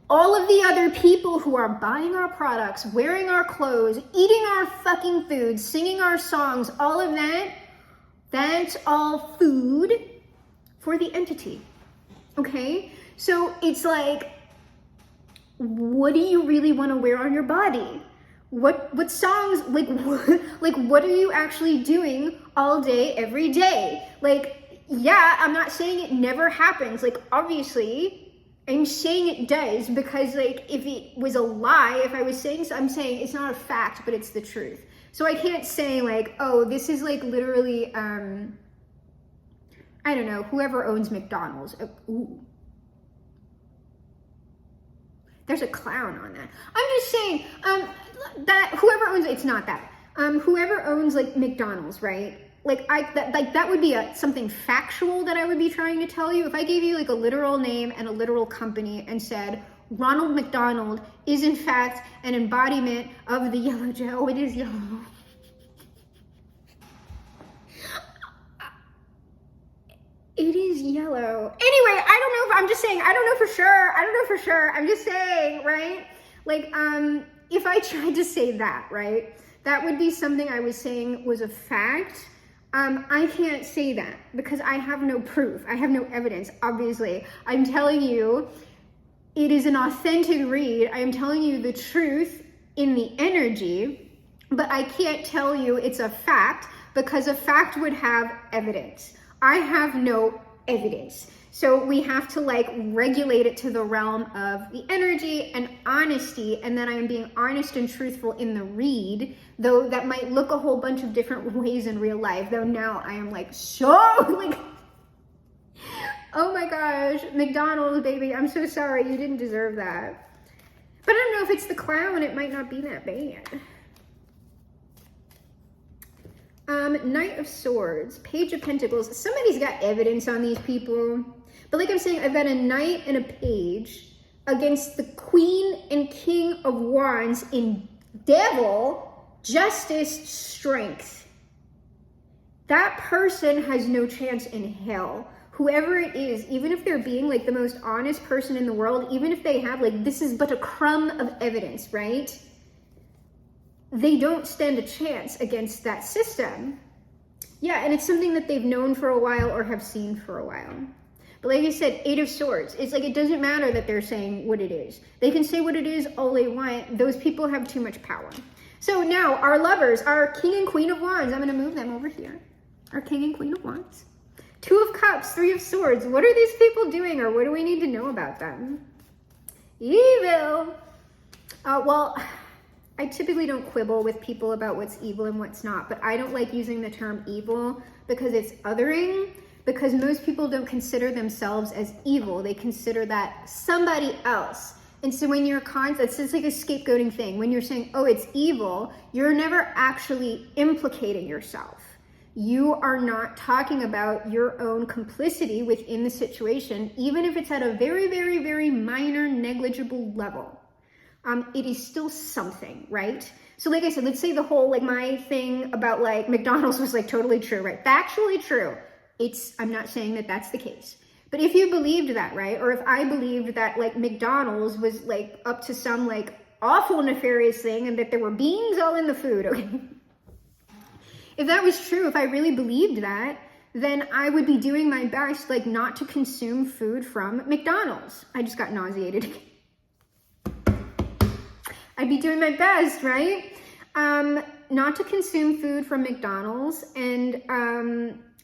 all of the other people who are buying our products, wearing our clothes, eating our fucking food, singing our songs, all of that, that's all food for the entity. Okay? So it's what do you really want to wear on your body? What songs, what are you actually doing all day, every day? Yeah, I'm not saying it never happens. obviously, I'm saying it does because if it was a lie, if I was saying so, I'm saying it's not a fact, but it's the truth. So I can't say oh, this is literally, I don't know, whoever owns McDonald's. Ooh. There's a clown on that. I'm just saying that whoever owns, it's not that. Whoever owns McDonald's, right? That would be something factual that I would be trying to tell you. If I gave you a literal name and a literal company and said Ronald McDonald is in fact an embodiment of the yellow gel. Oh, it is yellow. It is yellow. Anyway, I don't know. I'm just saying, I don't know for sure. I'm just saying, right? If I tried to say that, right? That would be something I was saying was a fact. I can't say that because I have no proof. I have no evidence, obviously. I'm telling you, it is an authentic read. I am telling you the truth in the energy, but I can't tell you it's a fact because a fact would have evidence. I have no evidence. So we have to like regulate it to the realm of the energy and honesty, and that I am being honest and truthful in the read, though that might look a whole bunch of different ways in real life, though now I am like so like, oh my gosh, McDonald's, baby, I'm so sorry, you didn't deserve that. But I don't know, if it's the clown, it might not be that bad. Knight of Swords, Page of Pentacles. Somebody's got evidence on these people. But like I'm saying, I've got a Knight and a Page against the Queen and King of Wands in Devil, Justice, Strength. That person has no chance in hell. Whoever it is, even if they're being like the most honest person in the world, even if they have like, this is but a crumb of evidence, right? They don't stand a chance against that system. Yeah, and it's something that they've known for a while or have seen for a while. But like I said, Eight of Swords, it's like, it doesn't matter that they're saying what it is. They can say what it is all they want. Those people have too much power. So now our lovers, our King and Queen of Wands, I'm going to move them over here. Our King and Queen of Wands. Two of Cups, Three of Swords. What are these people doing, or what do we need to know about them? Evil. Well, I typically don't quibble with people about what's evil and what's not, but I don't like using the term evil because it's othering, because most people don't consider themselves as evil. They consider that somebody else. And so when you're it's just like a scapegoating thing. When you're saying, oh, it's evil, you're never actually implicating yourself. You are not talking about your own complicity within the situation, even if it's at a very, very, very minor, negligible level. It is still something, right? So like I said, let's say the whole, like my thing about like McDonald's was like totally true, right? Factually true. I'm not saying that that's the case. But if you believed that, right? Or if I believed that like McDonald's was like up to some like awful nefarious thing and that there were beans all in the food, okay? If that was true, if I really believed that, then I would be doing my best like not to consume food from McDonald's. I just got nauseated. I'd be doing my best, right? Not to consume food from McDonald's. And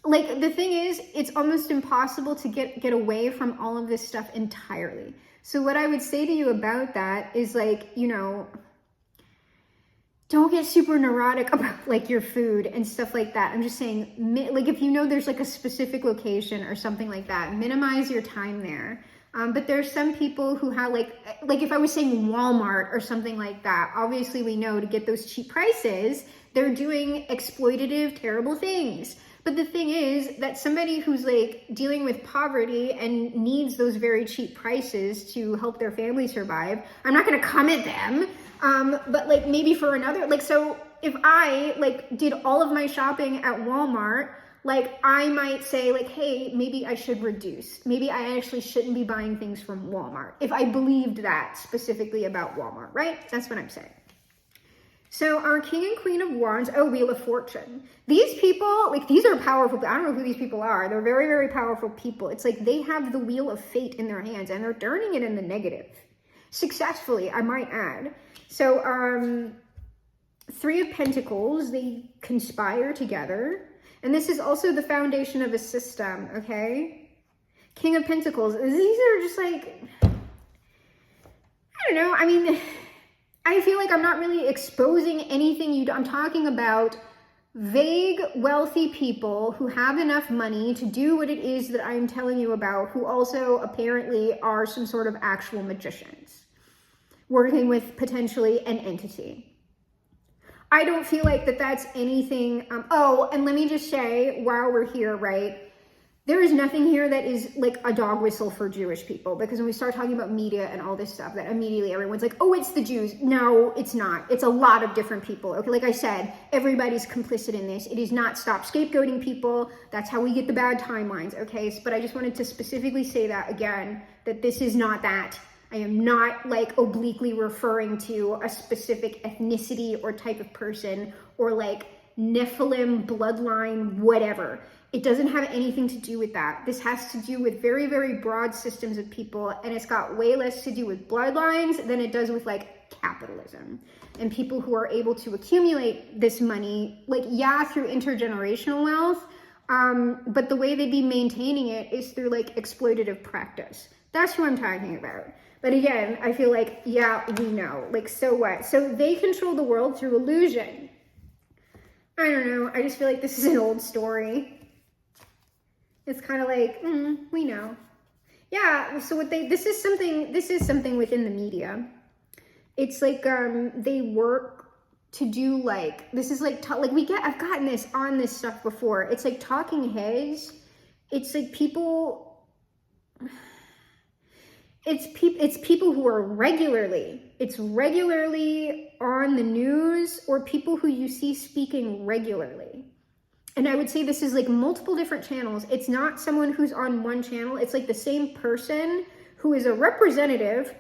like the thing is, it's almost impossible to get away from all of this stuff entirely. So what I would say to you about that is like, you know, don't get super neurotic about like your food and stuff like that. I'm just saying, like if you know there's like a specific location or something like that, minimize your time there. But there's some people who have like if I was saying Walmart or something like that, obviously we know to get those cheap prices, they're doing exploitative, terrible things. But the thing is that somebody who's like dealing with poverty and needs those very cheap prices to help their family survive, I'm not going to come at them. But like maybe for another, like, so if I like did all of my shopping at Walmart, like I might say like, hey, maybe I should reduce. Maybe I actually shouldn't be buying things from Walmart. If I believed that specifically about Walmart, right? That's what I'm saying. So our King and Queen of Wands, oh, Wheel of Fortune. These people, like these are powerful. I don't know who these people are. They're very, very powerful people. It's like they have the Wheel of Fate in their hands and they're turning it in the negative. Successfully, I might add. So Three of Pentacles, they conspire together. And this is also the foundation of a system, okay? King of Pentacles, these are just like, I don't know. I mean, I feel like I'm not really exposing anything I'm talking about vague, wealthy people who have enough money to do what it is that I'm telling you about, who also apparently are some sort of actual magicians, working with potentially an entity. I don't feel like that's anything. Oh, and let me just say, while we're here, right, there is nothing here that is like a dog whistle for Jewish people, because when we start talking about media and all this stuff, that immediately everyone's like, oh, it's the Jews. No, it's not. It's a lot of different people. Okay, like I said, everybody's complicit in this. It is not stop scapegoating people. That's how we get the bad timelines, okay? But I just wanted to specifically say that again, that this is not that. I am not like obliquely referring to a specific ethnicity or type of person or like Nephilim, bloodline, whatever. It doesn't have anything to do with that. This has to do with very, very broad systems of people, and it's got way less to do with bloodlines than it does with like capitalism and people who are able to accumulate this money, like, yeah, through intergenerational wealth, But the way they'd be maintaining it is through like exploitative practice. That's who I'm talking about. But again, I feel like, yeah, we know. Like, so what? So they control the world through illusion. I don't know. I just feel like this is an old story. It's kind of like, we know. Yeah, so what this is something within the media. It's like, they work to do like, this is like, I've gotten this on this stuff before. It's like talking heads. It's like people, it's people who are regularly on the news, or people who you see speaking regularly. And I would say this is like multiple different channels. It's not someone who's on one channel. It's like the same person who is a representative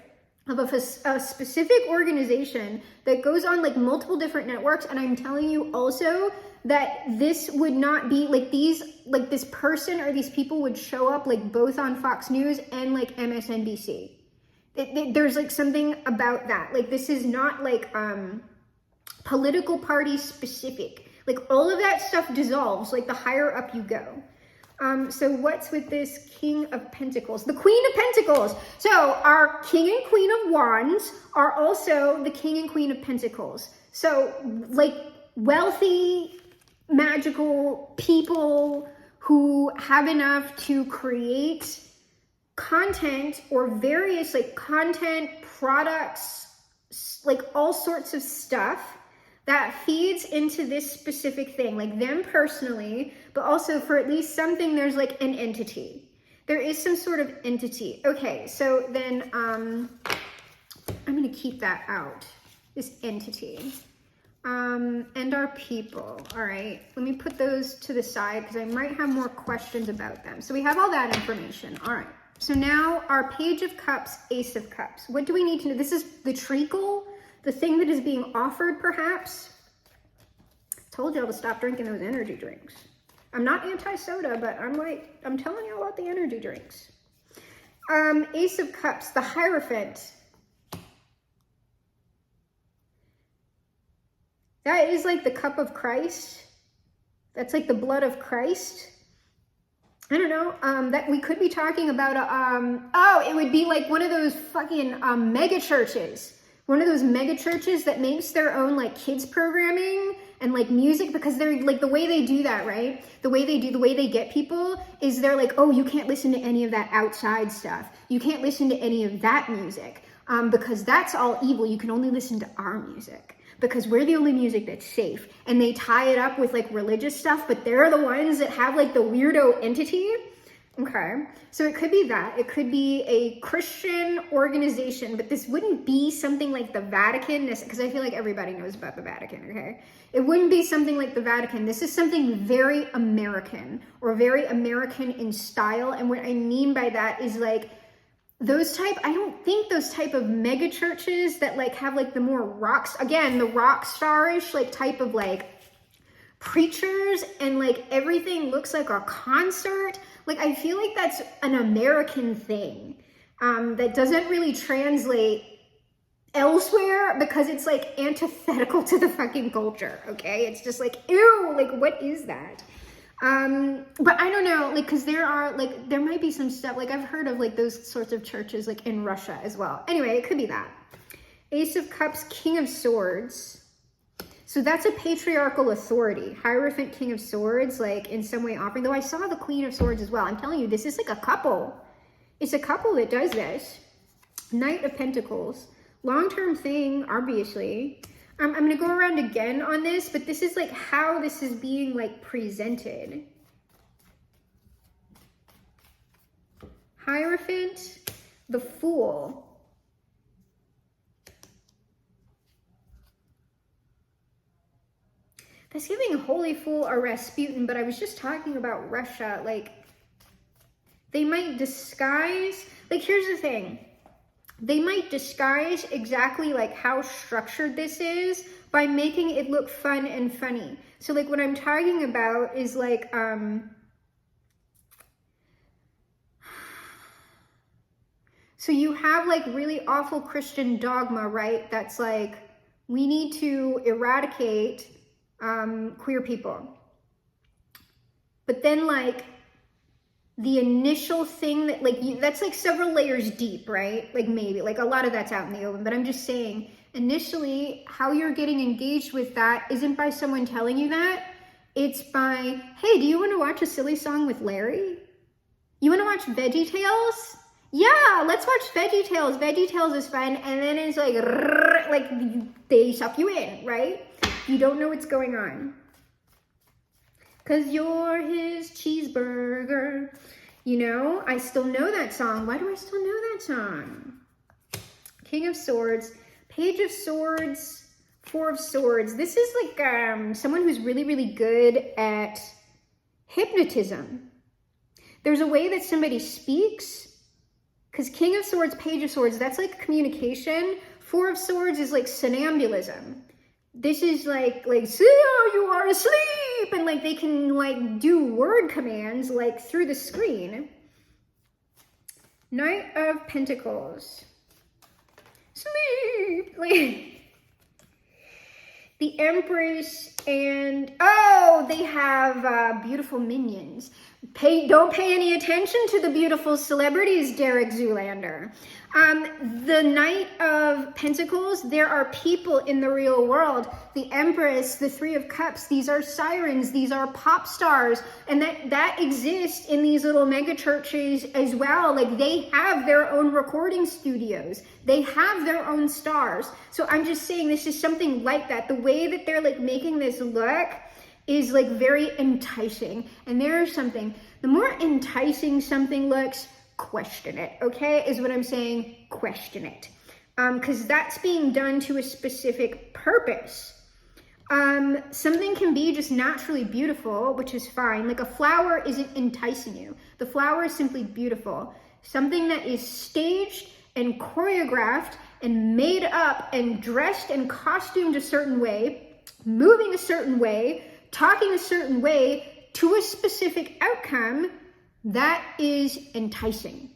of a specific organization that goes on like multiple different networks. And I'm telling you also that this would not be like this person or these people would show up like both on Fox News and like MSNBC. There's like something about that. Like, this is not like political party specific. Like, all of that stuff dissolves like the higher up you go. So what's with this King of Pentacles? The Queen of Pentacles. So our King and Queen of Wands are also the King and Queen of Pentacles. So like wealthy, magical people who have enough to create content or various like content, products, like all sorts of stuff that feeds into this specific thing, like them personally, but also for at least something, there's like an entity. There is some sort of entity. Okay, so then I'm going to keep that out, this entity. And our people. All right, let me put those to the side because I might have more questions about them. So we have all that information. All right, so now our Page of Cups, Ace of Cups. What do we need to know? This is the treacle, the thing that is being offered, perhaps. Told y'all to stop drinking those energy drinks. I'm not anti-soda, but I'm telling y'all about the energy drinks. Ace of Cups, the Hierophant. That is like the cup of Christ. That's like the blood of Christ. I don't know, that we could be talking about, it would be like one of those fucking mega churches. One of those mega churches that makes their own like kids programming and like music, because they're like, the way they do that, right? The way they get people is they're like, oh, you can't listen to any of that outside stuff. You can't listen to any of that music because that's all evil. You can only listen to our music because we're the only music that's safe. And they tie it up with like religious stuff, but they're the ones that have like the weirdo entity. Okay, so it could be that. It could be a Christian organization, but this wouldn't be something like the Vatican, because I feel like everybody knows about the Vatican, okay? It wouldn't be something like the Vatican. This is something very American, or very American in style. And what I mean by that is like I don't think those type of mega churches that like have like the more the rock star-ish like type of like preachers and like everything looks like a concert. Like, I feel like that's an American thing that doesn't really translate elsewhere because it's like antithetical to the fucking culture, okay? It's just like, ew, like what is that? But I don't know, like, because there might be some stuff, like I've heard of like those sorts of churches like in Russia as well. Anyway, it could be that. Ace of Cups, King of Swords. So that's a patriarchal authority. Hierophant, King of Swords, like in some way offering. Though I saw the Queen of Swords as well. I'm telling you, this is like a couple. It's a couple that does this. Knight of Pentacles. Long-term thing, obviously. I'm going to go around again on this, but this is like how this is being like presented. Hierophant, the Fool. That's giving Holy Fool or Rasputin, but I was just talking about Russia. Like, they might disguise, like, here's the thing. They might disguise exactly like how structured this is by making it look fun and funny. So like what I'm talking about is like, so you have like really awful Christian dogma, right? That's like, we need to eradicate queer people. but then like the initial thing that like that's like several layers deep, right? Like maybe like a lot of that's out in the open, but I'm just saying initially how you're getting engaged with that isn't by someone telling you that. It's by, hey, do you want to watch a silly song with Larry? You want to watch VeggieTales? Yeah, let's watch VeggieTales. VeggieTales is fun. And then it's like they suck you in, right? You don't know what's going on. Cause you're his cheeseburger. You know, I still know that song. Why do I still know that song? King of Swords, Page of Swords, Four of Swords. This is like someone who's really, really good at hypnotism. There's a way that somebody speaks, because King of Swords, Page of Swords, that's like communication. Four of Swords is like somnambulism. This is like, see, oh, you are asleep. And like they can like do word commands like through the screen. Knight of Pentacles. Sleep. Like the Empress and, oh, they have beautiful minions. Don't pay any attention to the beautiful celebrities, Derek Zoolander. The Knight of Pentacles, there are people in the real world. The Empress, the Three of Cups, these are sirens, these are pop stars, and that exists in these little mega churches as well. Like they have their own recording studios. They have their own stars. So I'm just saying this is something like that. The way that they're like making this look is like very enticing. And there's something, the more enticing something looks, question it, okay, is what I'm saying. Question it, because that's being done to a specific purpose. Something can be just naturally beautiful, which is fine. Like a flower isn't enticing you. The flower is simply beautiful. Something that is staged and choreographed and made up and dressed and costumed a certain way, moving a certain way, talking a certain way to a specific outcome, that is enticing.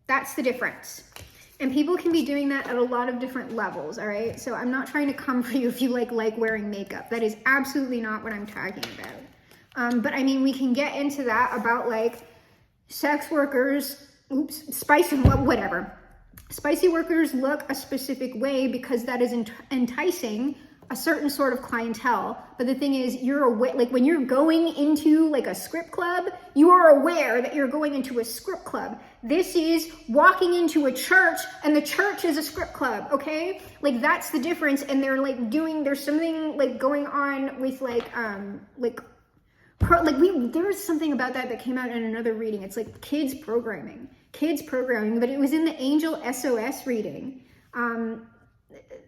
That's the difference. And people can be doing that at a lot of different levels, all right? So I'm not trying to come for you if you like wearing makeup. That is absolutely not what I'm talking about. But I mean, we can get into that about like sex workers, spicy, whatever. Spicy workers look a specific way because that is enticing a certain sort of clientele. But the thing is, you're aware, like when you're going into like a script club, you are aware that you're going into a script club. This is walking into a church and the church is a script club, okay? Like that's the difference. And they're like there's something like going on with there was something about that came out in another reading. It's like kids programming, but it was in the Angel SOS reading.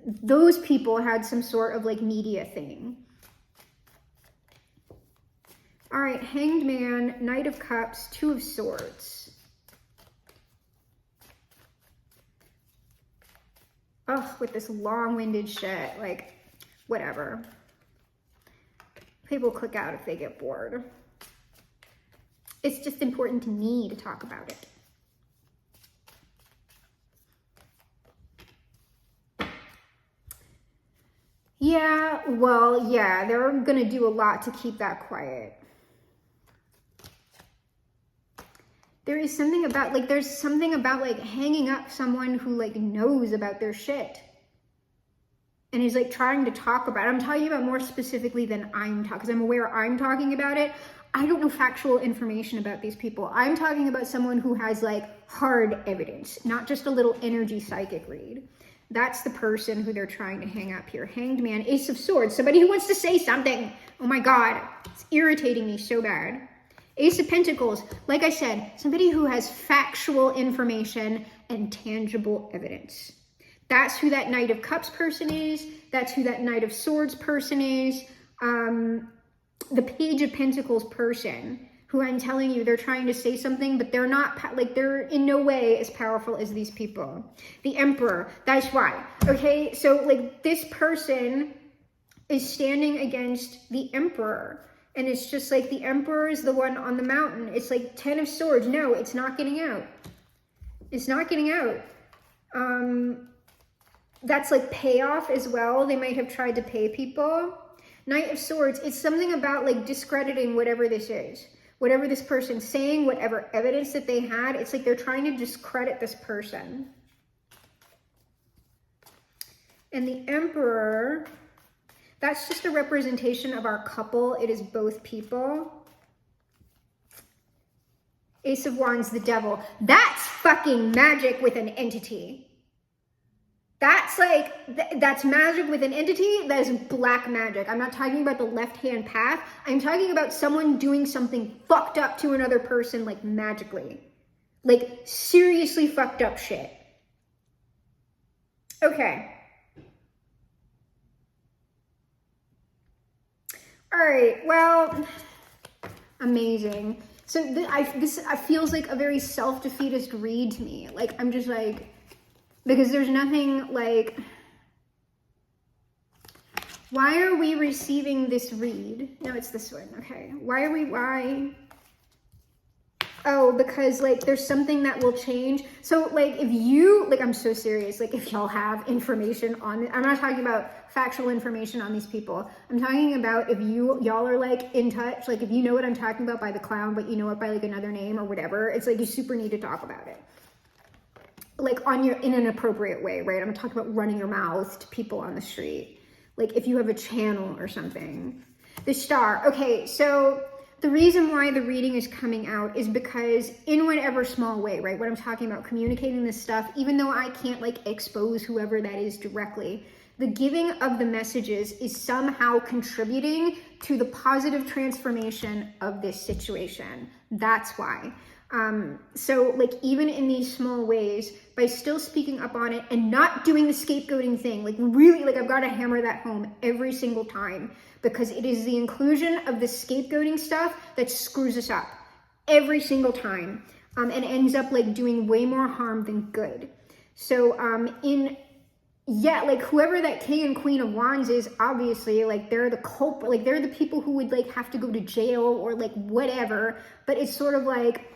Those people had some sort of like media thing. All right, Hanged Man, Knight of Cups, Two of Swords. Oh, with this long-winded shit, like, whatever. People click out if they get bored. It's just important to me to talk about it. Yeah, well, yeah, they're gonna do a lot to keep that quiet. There's something about like hanging up someone who like knows about their shit and is like trying to talk about it. I'm talking about more specifically than I'm talking, because I'm aware I'm talking about it. I don't know factual information about these people. I'm talking about someone who has like hard evidence, not just a little energy psychic read. That's the person who they're trying to hang up here. Hanged Man, Ace of Swords, somebody who wants to say something. Oh my God, it's irritating me so bad. Ace of Pentacles, like I said, somebody who has factual information and tangible evidence. That's who that Knight of Cups person is. That's who that Knight of Swords person is. The Page of Pentacles person, who I'm telling you, they're trying to say something, but they're not, like, they're in no way as powerful as these people. The Emperor, that's why. Okay, so like this person is standing against the Emperor. And it's just like the Emperor is the one on the mountain. It's like 10 of Swords. No, it's not getting out. It's not getting out. That's like payoff as well. They might have tried to pay people. Knight of Swords, it's something about like discrediting whatever this is. Whatever this person's saying, whatever evidence that they had, it's like they're trying to discredit this person. And the Emperor, that's just a representation of our couple. It is both people. Ace of Wands, the Devil. That's fucking magic with an entity. That's like, that's magic with an entity. That is black magic. I'm not talking about the left-hand path. I'm talking about someone doing something fucked up to another person, like magically. Like seriously fucked up shit. Okay. All right, well, amazing. So this feels like a very self-defeatist read to me. Like, I'm just like, because there's nothing like, why are we receiving this read? No, it's this one, okay. Why? Oh, because like there's something that will change. So like if you, like I'm so serious, like if y'all have information on it, I'm not talking about factual information on these people. I'm talking about if y'all are like in touch, like if you know what I'm talking about by the clown, but you know it by like another name or whatever, it's like you super need to talk about it. Like in an appropriate way, right? I'm talking about running your mouth to people on the street. Like if you have a channel or something. The Star, okay, so the reason why the reading is coming out is because in whatever small way, right? What I'm talking about, communicating this stuff, even though I can't like expose whoever that is directly, the giving of the messages is somehow contributing to the positive transformation of this situation. That's why. So like even in these small ways, by still speaking up on it and not doing the scapegoating thing, like really, like I've got to hammer that home every single time, because it is the inclusion of the scapegoating stuff that screws us up every single time, and ends up like doing way more harm than good. So like whoever that King and Queen of Wands is, obviously like they're the culprit, like they're the people who would like have to go to jail or like whatever, but it's sort of like,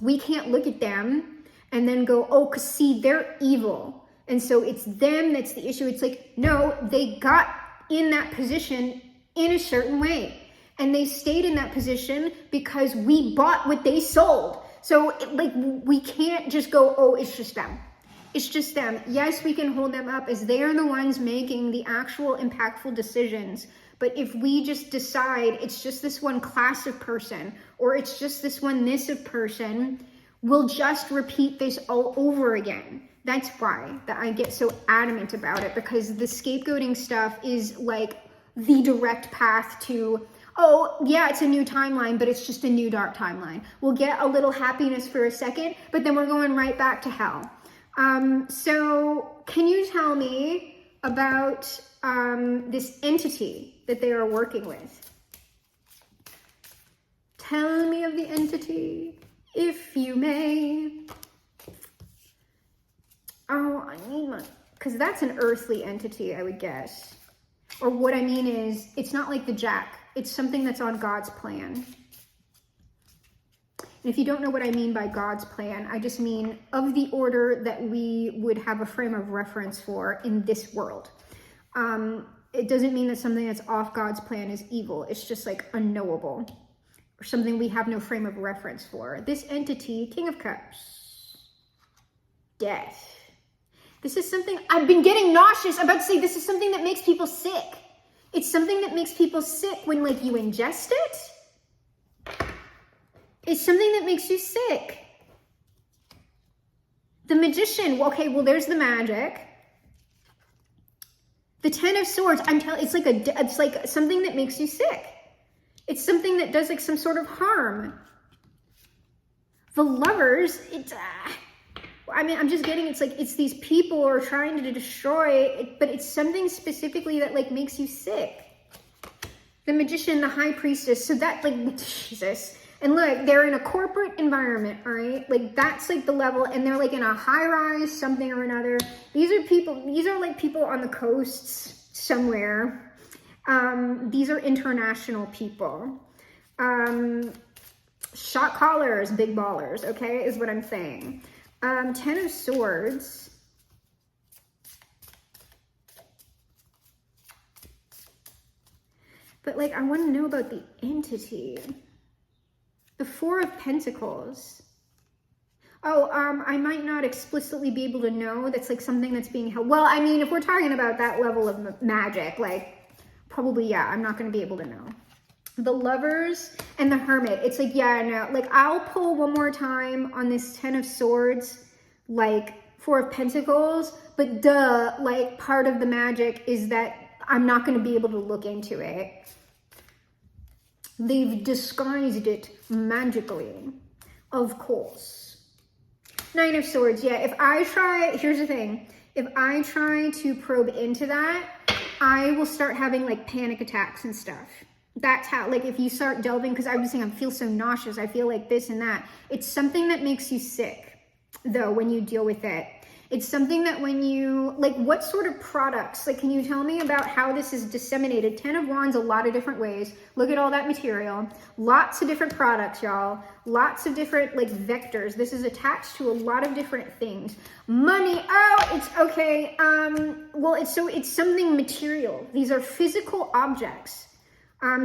we can't look at them and then go, oh, cause see, they're evil. And so it's them that's the issue. It's like, no, they got in that position in a certain way. And they stayed in that position because we bought what they sold. So like, we can't just go, oh, it's just them. It's just them. Yes, we can hold them up as they are the ones making the actual impactful decisions. But if we just decide it's just this one class of person, or it's just this one this of person, we'll just repeat this all over again. That's why that I get so adamant about it, because the scapegoating stuff is like the direct path to, oh yeah, it's a new timeline, but it's just a new dark timeline. We'll get a little happiness for a second, but then we're going right back to hell. So can you tell me about this entity that they are working with? Tell me of the entity, if you may. Oh, I need my, because that's an earthly entity, I would guess. Or what I mean is, it's not like the Jack. It's something that's on God's plan. And if you don't know what I mean by God's plan, I just mean of the order that we would have a frame of reference for in this world. It doesn't mean that something that's off God's plan is evil. It's just like unknowable, or something we have no frame of reference for. This entity, King of Cups, death. This is something I've been getting nauseous. I'm about to say this is something that makes people sick. It's something that makes people sick when like you ingest it. It's something that makes you sick. The Magician, okay, well there's the magic. The Ten of Swords, I'm telling, it's like something that makes you sick. It's something that does like some sort of harm. The Lovers, I'm just getting, it's like, it's these people who are trying to destroy, but it's something specifically that like makes you sick. The Magician, the High Priestess, so that like, Jesus. And look, they're in a corporate environment, all right? Like that's like the level, and they're like in a high rise, something or another. These are like people on the coasts somewhere. These are international people. Shot callers, big ballers, okay, is what I'm saying. Ten of Swords. But like, I want to know about the entity. The Four of Pentacles. Oh, I might not explicitly be able to know. That's like something that's being held. Well, I mean, if we're talking about that level of magic, like, probably, yeah, I'm not going to be able to know. The Lovers and the Hermit. It's like, yeah, no. Like, I'll pull one more time on this Ten of Swords, like, Four of Pentacles. But duh, like, part of the magic is that I'm not going to be able to look into it. They've disguised it magically, of course. Nine of Swords, yeah, if I try, here's the thing. If I try to probe into that, I will start having like panic attacks and stuff. That's how, like if you start delving, because I was saying I feel so nauseous, I feel like this and that. It's something that makes you sick, though, when you deal with it. It's something that when you, like what sort of products, like can you tell me about how this is disseminated? 10 of Wands, a lot of different ways. Look at all that material. Lots of different products, y'all. Lots of different like vectors. This is attached to a lot of different things. Money, oh, it's okay. Well, it's something material. These are physical objects.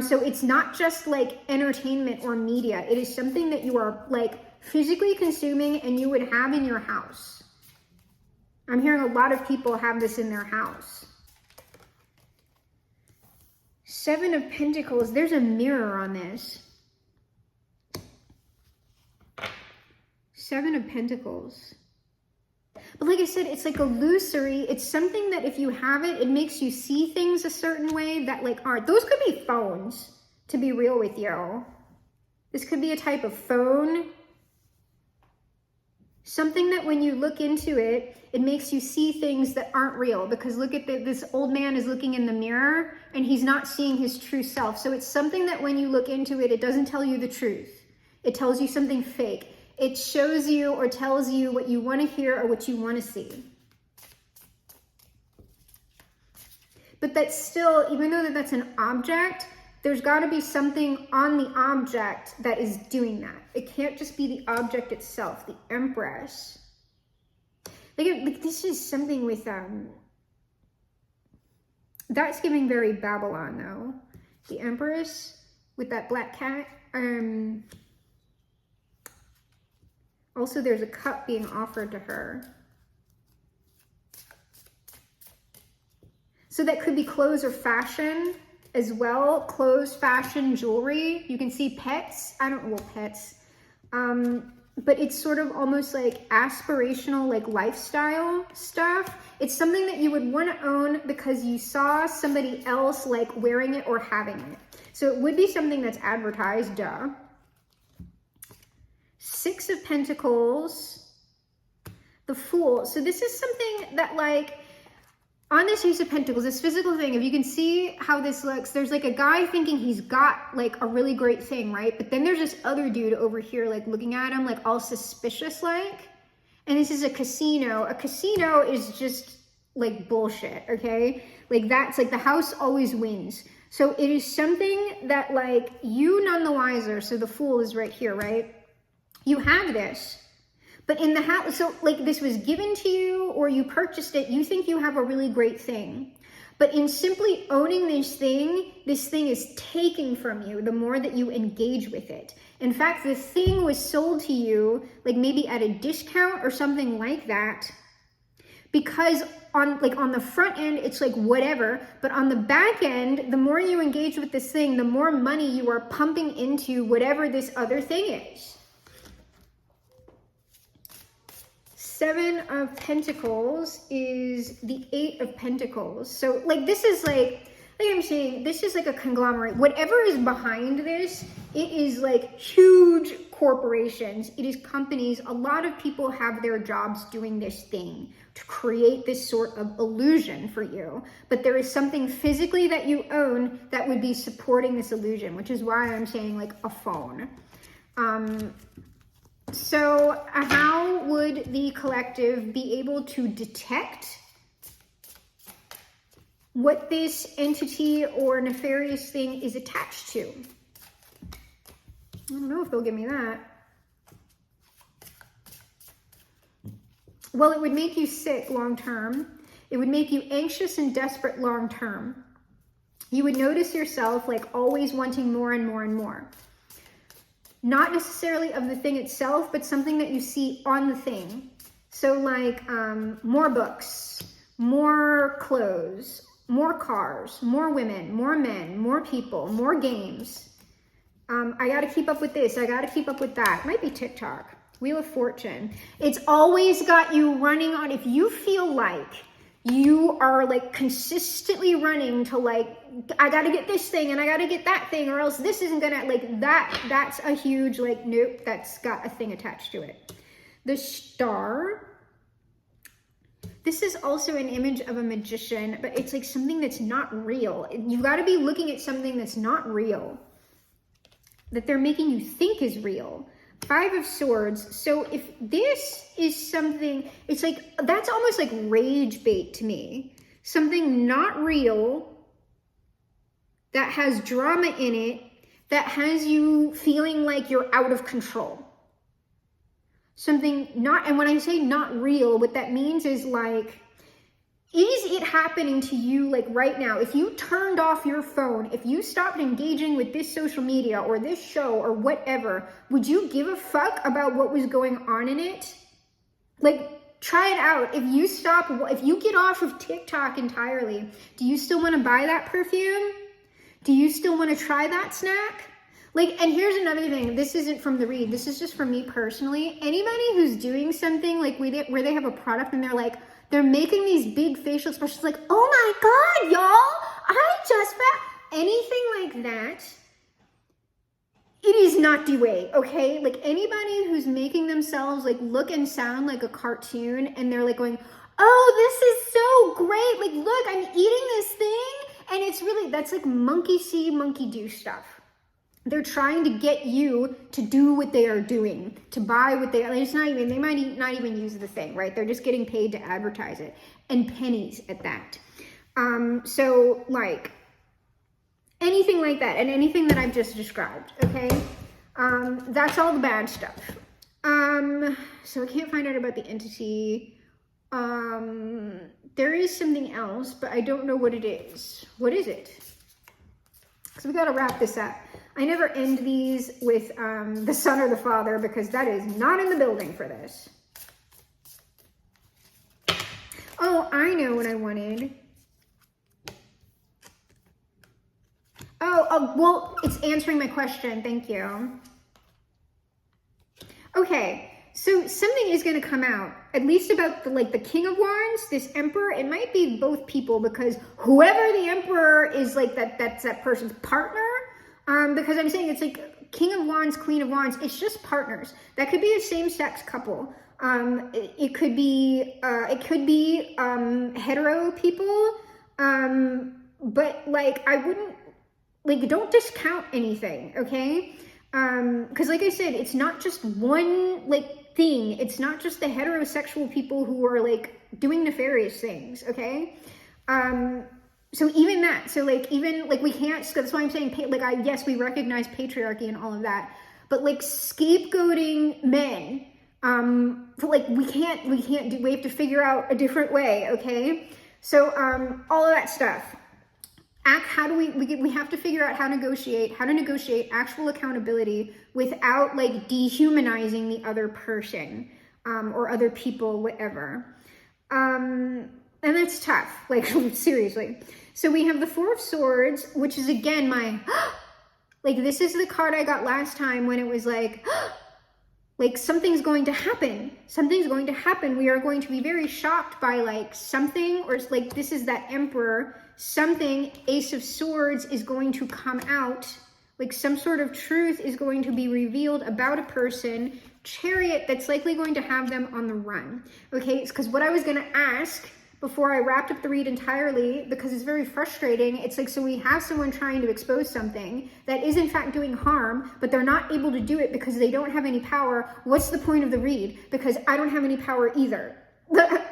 So it's not just like entertainment or media. It is something that you are like physically consuming and you would have in your house. I'm hearing a lot of people have this in their house. Seven of Pentacles. There's a mirror on this. Seven of Pentacles. But like I said, it's like illusory. It's something that if you have it, it makes you see things a certain way that like aren't. Those could be phones, to be real with you. This could be a type of phone. Something that when you look into it, it makes you see things that aren't real. Because look at this old man is looking in the mirror and he's not seeing his true self. So it's something that when you look into it, it doesn't tell you the truth. It tells you something fake. It shows you or tells you what you want to hear or what you want to see. But that's still, even though that's an object, there's got to be something on the object that is doing that. It can't just be the object itself. The Empress. Like this is something with, that's giving very Babylon though. The Empress with that black cat. Also there's a cup being offered to her. So that could be clothes or fashion as well. Clothes, fashion, jewelry. You can see pets. I don't know, well, pets. But it's sort of almost like aspirational, like lifestyle stuff. It's something that you would want to own because you saw somebody else like wearing it or having it. So it would be something that's advertised, duh. Six of Pentacles. The Fool. So this is something that like, on this Ace of Pentacles, this physical thing, if you can see how this looks, there's like a guy thinking he's got like a really great thing, right? But then there's this other dude over here like looking at him like all suspicious like. And this is a casino. A casino is just like bullshit, okay? Like that's like the house always wins. So it is something that like you none the wiser. So the Fool is right here, right? You have this. But in the house, so like this was given to you or you purchased it, you think you have a really great thing. But in simply owning this thing is taking from you the more that you engage with it. In fact, the thing was sold to you like maybe at a discount or something like that. Because on the front end, it's like whatever. But on the back end, the more you engage with this thing, the more money you are pumping into whatever this other thing is. Seven of Pentacles is the Eight of Pentacles. So like this is like I'm saying, this is like a conglomerate. Whatever is behind this, it is like huge corporations. It is companies. A lot of people have their jobs doing this thing to create this sort of illusion for you. But there is something physically that you own that would be supporting this illusion, which is why I'm saying like a phone. So how would the collective be able to detect what this entity or nefarious thing is attached to? I don't know if they'll give me that. Well, it would make you sick long term. It would make you anxious and desperate long term. You would notice yourself like always wanting more and more and more. Not necessarily of the thing itself, but something that you see on the thing. So like more books, more clothes, more cars, more women, more men, more people, more games. I got to keep up with this. I got to keep up with that. Might be TikTok. Wheel of Fortune. It's always got you running on. If you feel like you are like consistently running to like, I got to get this thing and I got to get that thing or else this isn't gonna, like that's a huge like, nope, that's got a thing attached to it. The Star. This is also an image of a magician, but it's like something that's not real. You've got to be looking at something that's not real, that they're making you think is real. 5 of Swords. So if this is something, it's like, that's almost like rage bait to me. Something not real that has drama in it, that has you feeling like you're out of control. Something not, and when I say not real, what that means is like, is it happening to you like right now? If you turned off your phone, if you stopped engaging with this social media or this show or whatever, would you give a fuck about what was going on in it? Like, try it out. If you get off of TikTok entirely, do you still want to buy that perfume? Do you still want to try that snack? Like, and here's another thing. This isn't from the read. This is just for me personally. Anybody who's doing something like where they have a product and they're making these big facial expressions like, oh my God, y'all, I just found anything like that. It is not Dewey, okay? Like anybody who's making themselves like look and sound like a cartoon and they're like going, oh, this is so great. Like, look, I'm eating this thing. And it's really, that's like monkey see, monkey do stuff. They're trying to get you to do what they are doing, to buy what they are. It's not even, they might not even use the thing, right? They're just getting paid to advertise it, and pennies at that. So like anything like that, and anything that I've just described, okay? That's all the bad stuff. So I can't find out about the entity. There is something else, but I don't know what it is. What is it? So we got to wrap this up. I never end these with the son or the father because that is not in the building for this. Oh, I know what I wanted. Oh, well, it's answering my question. Thank you. Okay, so something is going to come out, at least about the King of Wands, this Emperor. It might be both people because whoever the Emperor is, like that's that person's partner. Because I'm saying it's like King of Wands, Queen of Wands. It's just partners. That could be a same-sex couple. It could be hetero people. But like I wouldn't don't discount anything, okay? Because like I said, it's not just one thing. It's not just the heterosexual people who are doing nefarious things, okay? So even that, so even we can't, that's why I'm saying, yes, we recognize patriarchy and all of that, but scapegoating men, we have to figure out a different way, okay? So all of that stuff. How do we have to figure out how to negotiate actual accountability without dehumanizing the other person or other people, whatever. And that's tough, seriously. So we have the 4 of Swords, which is again my, this is the card I got last time when it was something's going to happen. Something's going to happen. We are going to be very shocked by something, or it's this is that Emperor, something, Ace of Swords is going to come out. Some sort of truth is going to be revealed about a person. Chariot, that's likely going to have them on the run. Okay, because what I was going to ask before I wrapped up the read entirely, because it's very frustrating, it's so we have someone trying to expose something that is in fact doing harm, but they're not able to do it because they don't have any power. What's the point of the read? Because I don't have any power either.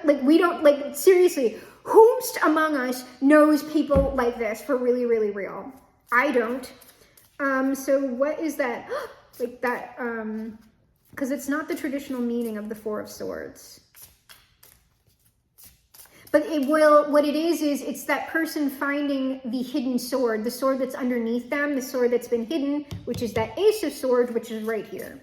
We don't, seriously, whomst among us knows people like this for really, really real? I don't. So what is that? Because it's not the traditional meaning of the 4 of Swords. But it will, what it is it's that person finding the hidden sword, the sword that's underneath them, the sword that's been hidden, which is that Ace of Swords, which is right here.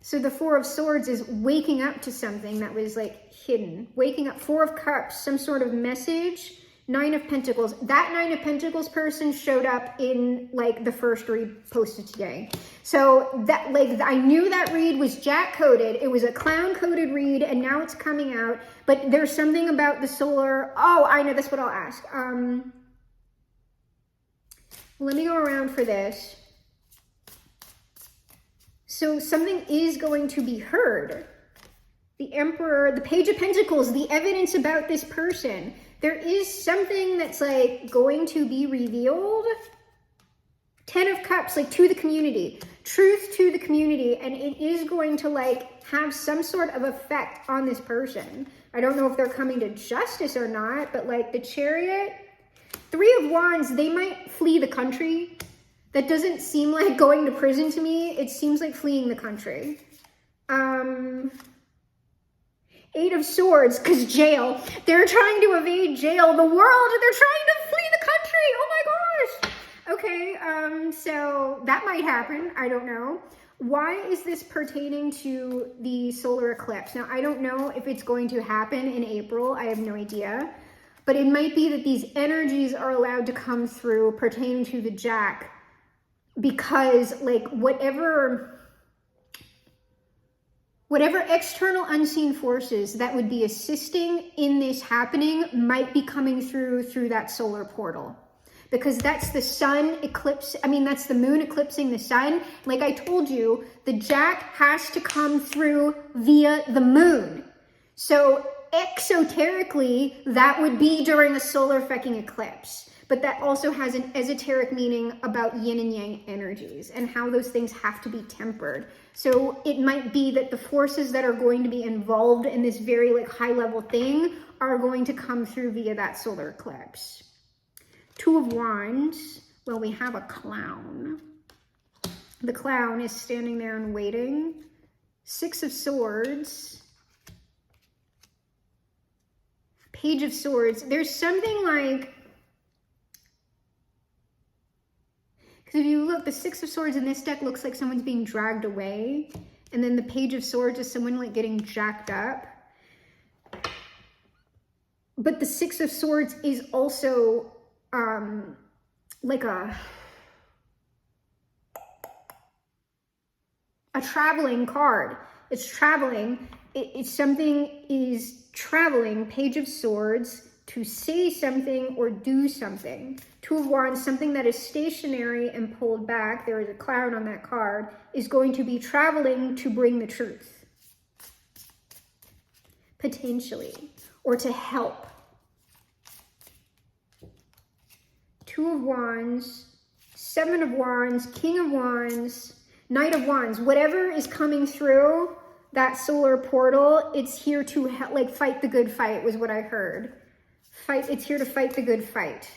So the Four of Swords is waking up to something that was like hidden. Waking up, Four of Cups, some sort of message. Nine of Pentacles. That Nine of Pentacles person showed up in like the first read posted today. So that, like, I knew that read was Jack coded. It was a clown coded read, and now it's coming out. But there's something about the solar. Oh, I know, that's what I'll ask. Let me go around for this. So something is going to be heard. The Emperor, the Page of Pentacles, the evidence about this person. There is something that's like going to be revealed. Ten of Cups, like to the community. Truth to the community. And it is going to like have some sort of effect on this person. I don't know if they're coming to justice or not, but like the Chariot. Three of Wands, they might flee the country. That doesn't seem like going to prison to me. It seems like fleeing the country. Eight of Swords, because jail. They're trying to evade jail. The world, they're trying to flee the country. Oh my gosh. Okay, so that might happen. I don't know. Why is this pertaining to the solar eclipse? Now, I don't know if it's going to happen in April. I have no idea. But it might be that these energies are allowed to come through pertaining to the Jack because, like, whatever external unseen forces that would be assisting in this happening might be coming through that solar portal. Because that's the sun eclipse, that's the moon eclipsing the sun. Like I told you, the Jack has to come through via the moon. So exoterically, that would be during a solar fucking eclipse. But that also has an esoteric meaning about yin and yang energies and how those things have to be tempered. So it might be that the forces that are going to be involved in this very like high level thing are going to come through via that solar eclipse. Two of Wands, well, we have a clown. The clown is standing there and waiting. Six of Swords. Page of Swords. There's something like, because if you look, the Six of Swords in this deck looks like someone's being dragged away. And then the Page of Swords is someone like getting jacked up. But the Six of Swords is also like a traveling card. It's traveling. It's something is traveling. Page of Swords, to say something or do something. Two of Wands, something that is stationary and pulled back. There is a cloud on that card, is going to be traveling to bring the truth. Potentially. Or to help. Two of Wands, Seven of Wands, King of Wands, Knight of Wands. Whatever is coming through that solar portal, it's here to like fight the good fight, was what I heard. It's here to fight the good fight.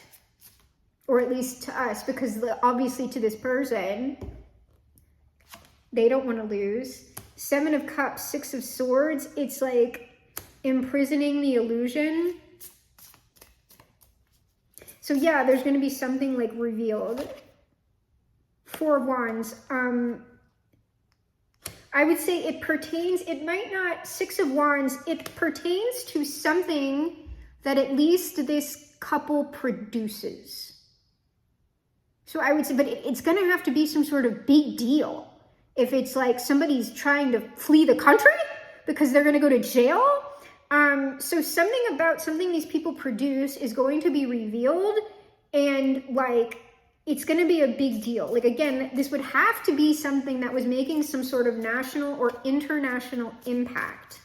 Or at least to us, because obviously to this person, they don't want to lose. Seven of Cups, Six of Swords, it's like imprisoning the illusion. So yeah, there's going to be something like revealed. Four of Wands. I would say it pertains, it might not, Six of Wands, it pertains to something that at least this couple produces. So I would say, but it's going to have to be some sort of big deal. If it's like somebody's trying to flee the country because they're going to go to jail. So something about something these people produce is going to be revealed, and like, it's going to be a big deal. Like, again, this would have to be something that was making some sort of national or international impact.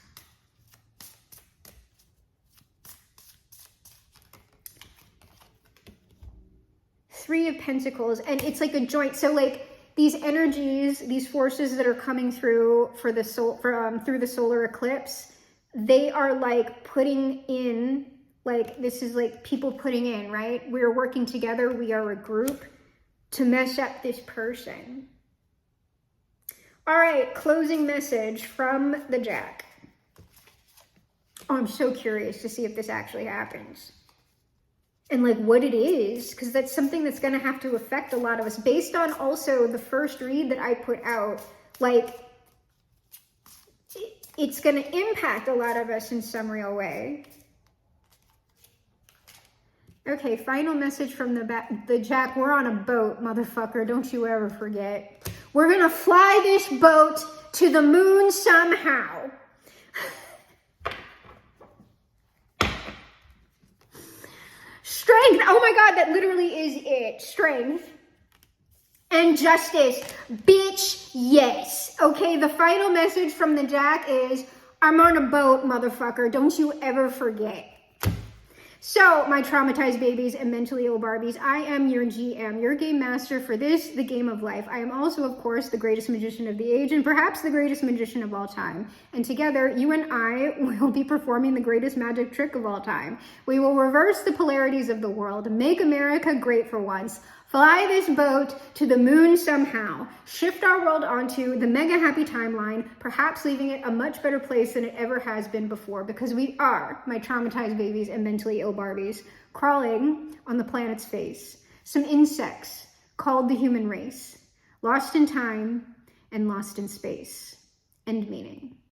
Three of Pentacles, and it's like a joint. So like these energies, these forces that are coming through for the through the solar eclipse, they are like putting in, like, this is like people putting in, right? We're working together. We are a group to mess up this person. All right, closing message from the Jack. Oh, I'm so curious to see if this actually happens. And like what it is, because that's something that's going to have to affect a lot of us based on also the first read that I put out. Like it's going to impact a lot of us in some real way. Okay, final message from the Jack. We're on a boat, motherfucker. Don't you ever forget. We're going to fly this boat to the moon somehow. Strength. Oh my God, that literally is it. Strength. And justice. Bitch, yes. Okay, the final message from the Jack is, I'm on a boat, motherfucker. Don't you ever forget. So, my traumatized babies and mentally ill Barbies, I am your GM, your game master for this, the game of life. I am also, of course, the greatest magician of the age and perhaps the greatest magician of all time. And together, you and I will be performing the greatest magic trick of all time. We will reverse the polarities of the world, make America great for once, fly this boat to the moon somehow, shift our world onto the mega happy timeline, perhaps leaving it a much better place than it ever has been before, because we are, my traumatized babies and mentally ill Barbies, crawling on the planet's face. Some insects called the human race, lost in time and lost in space. End meaning.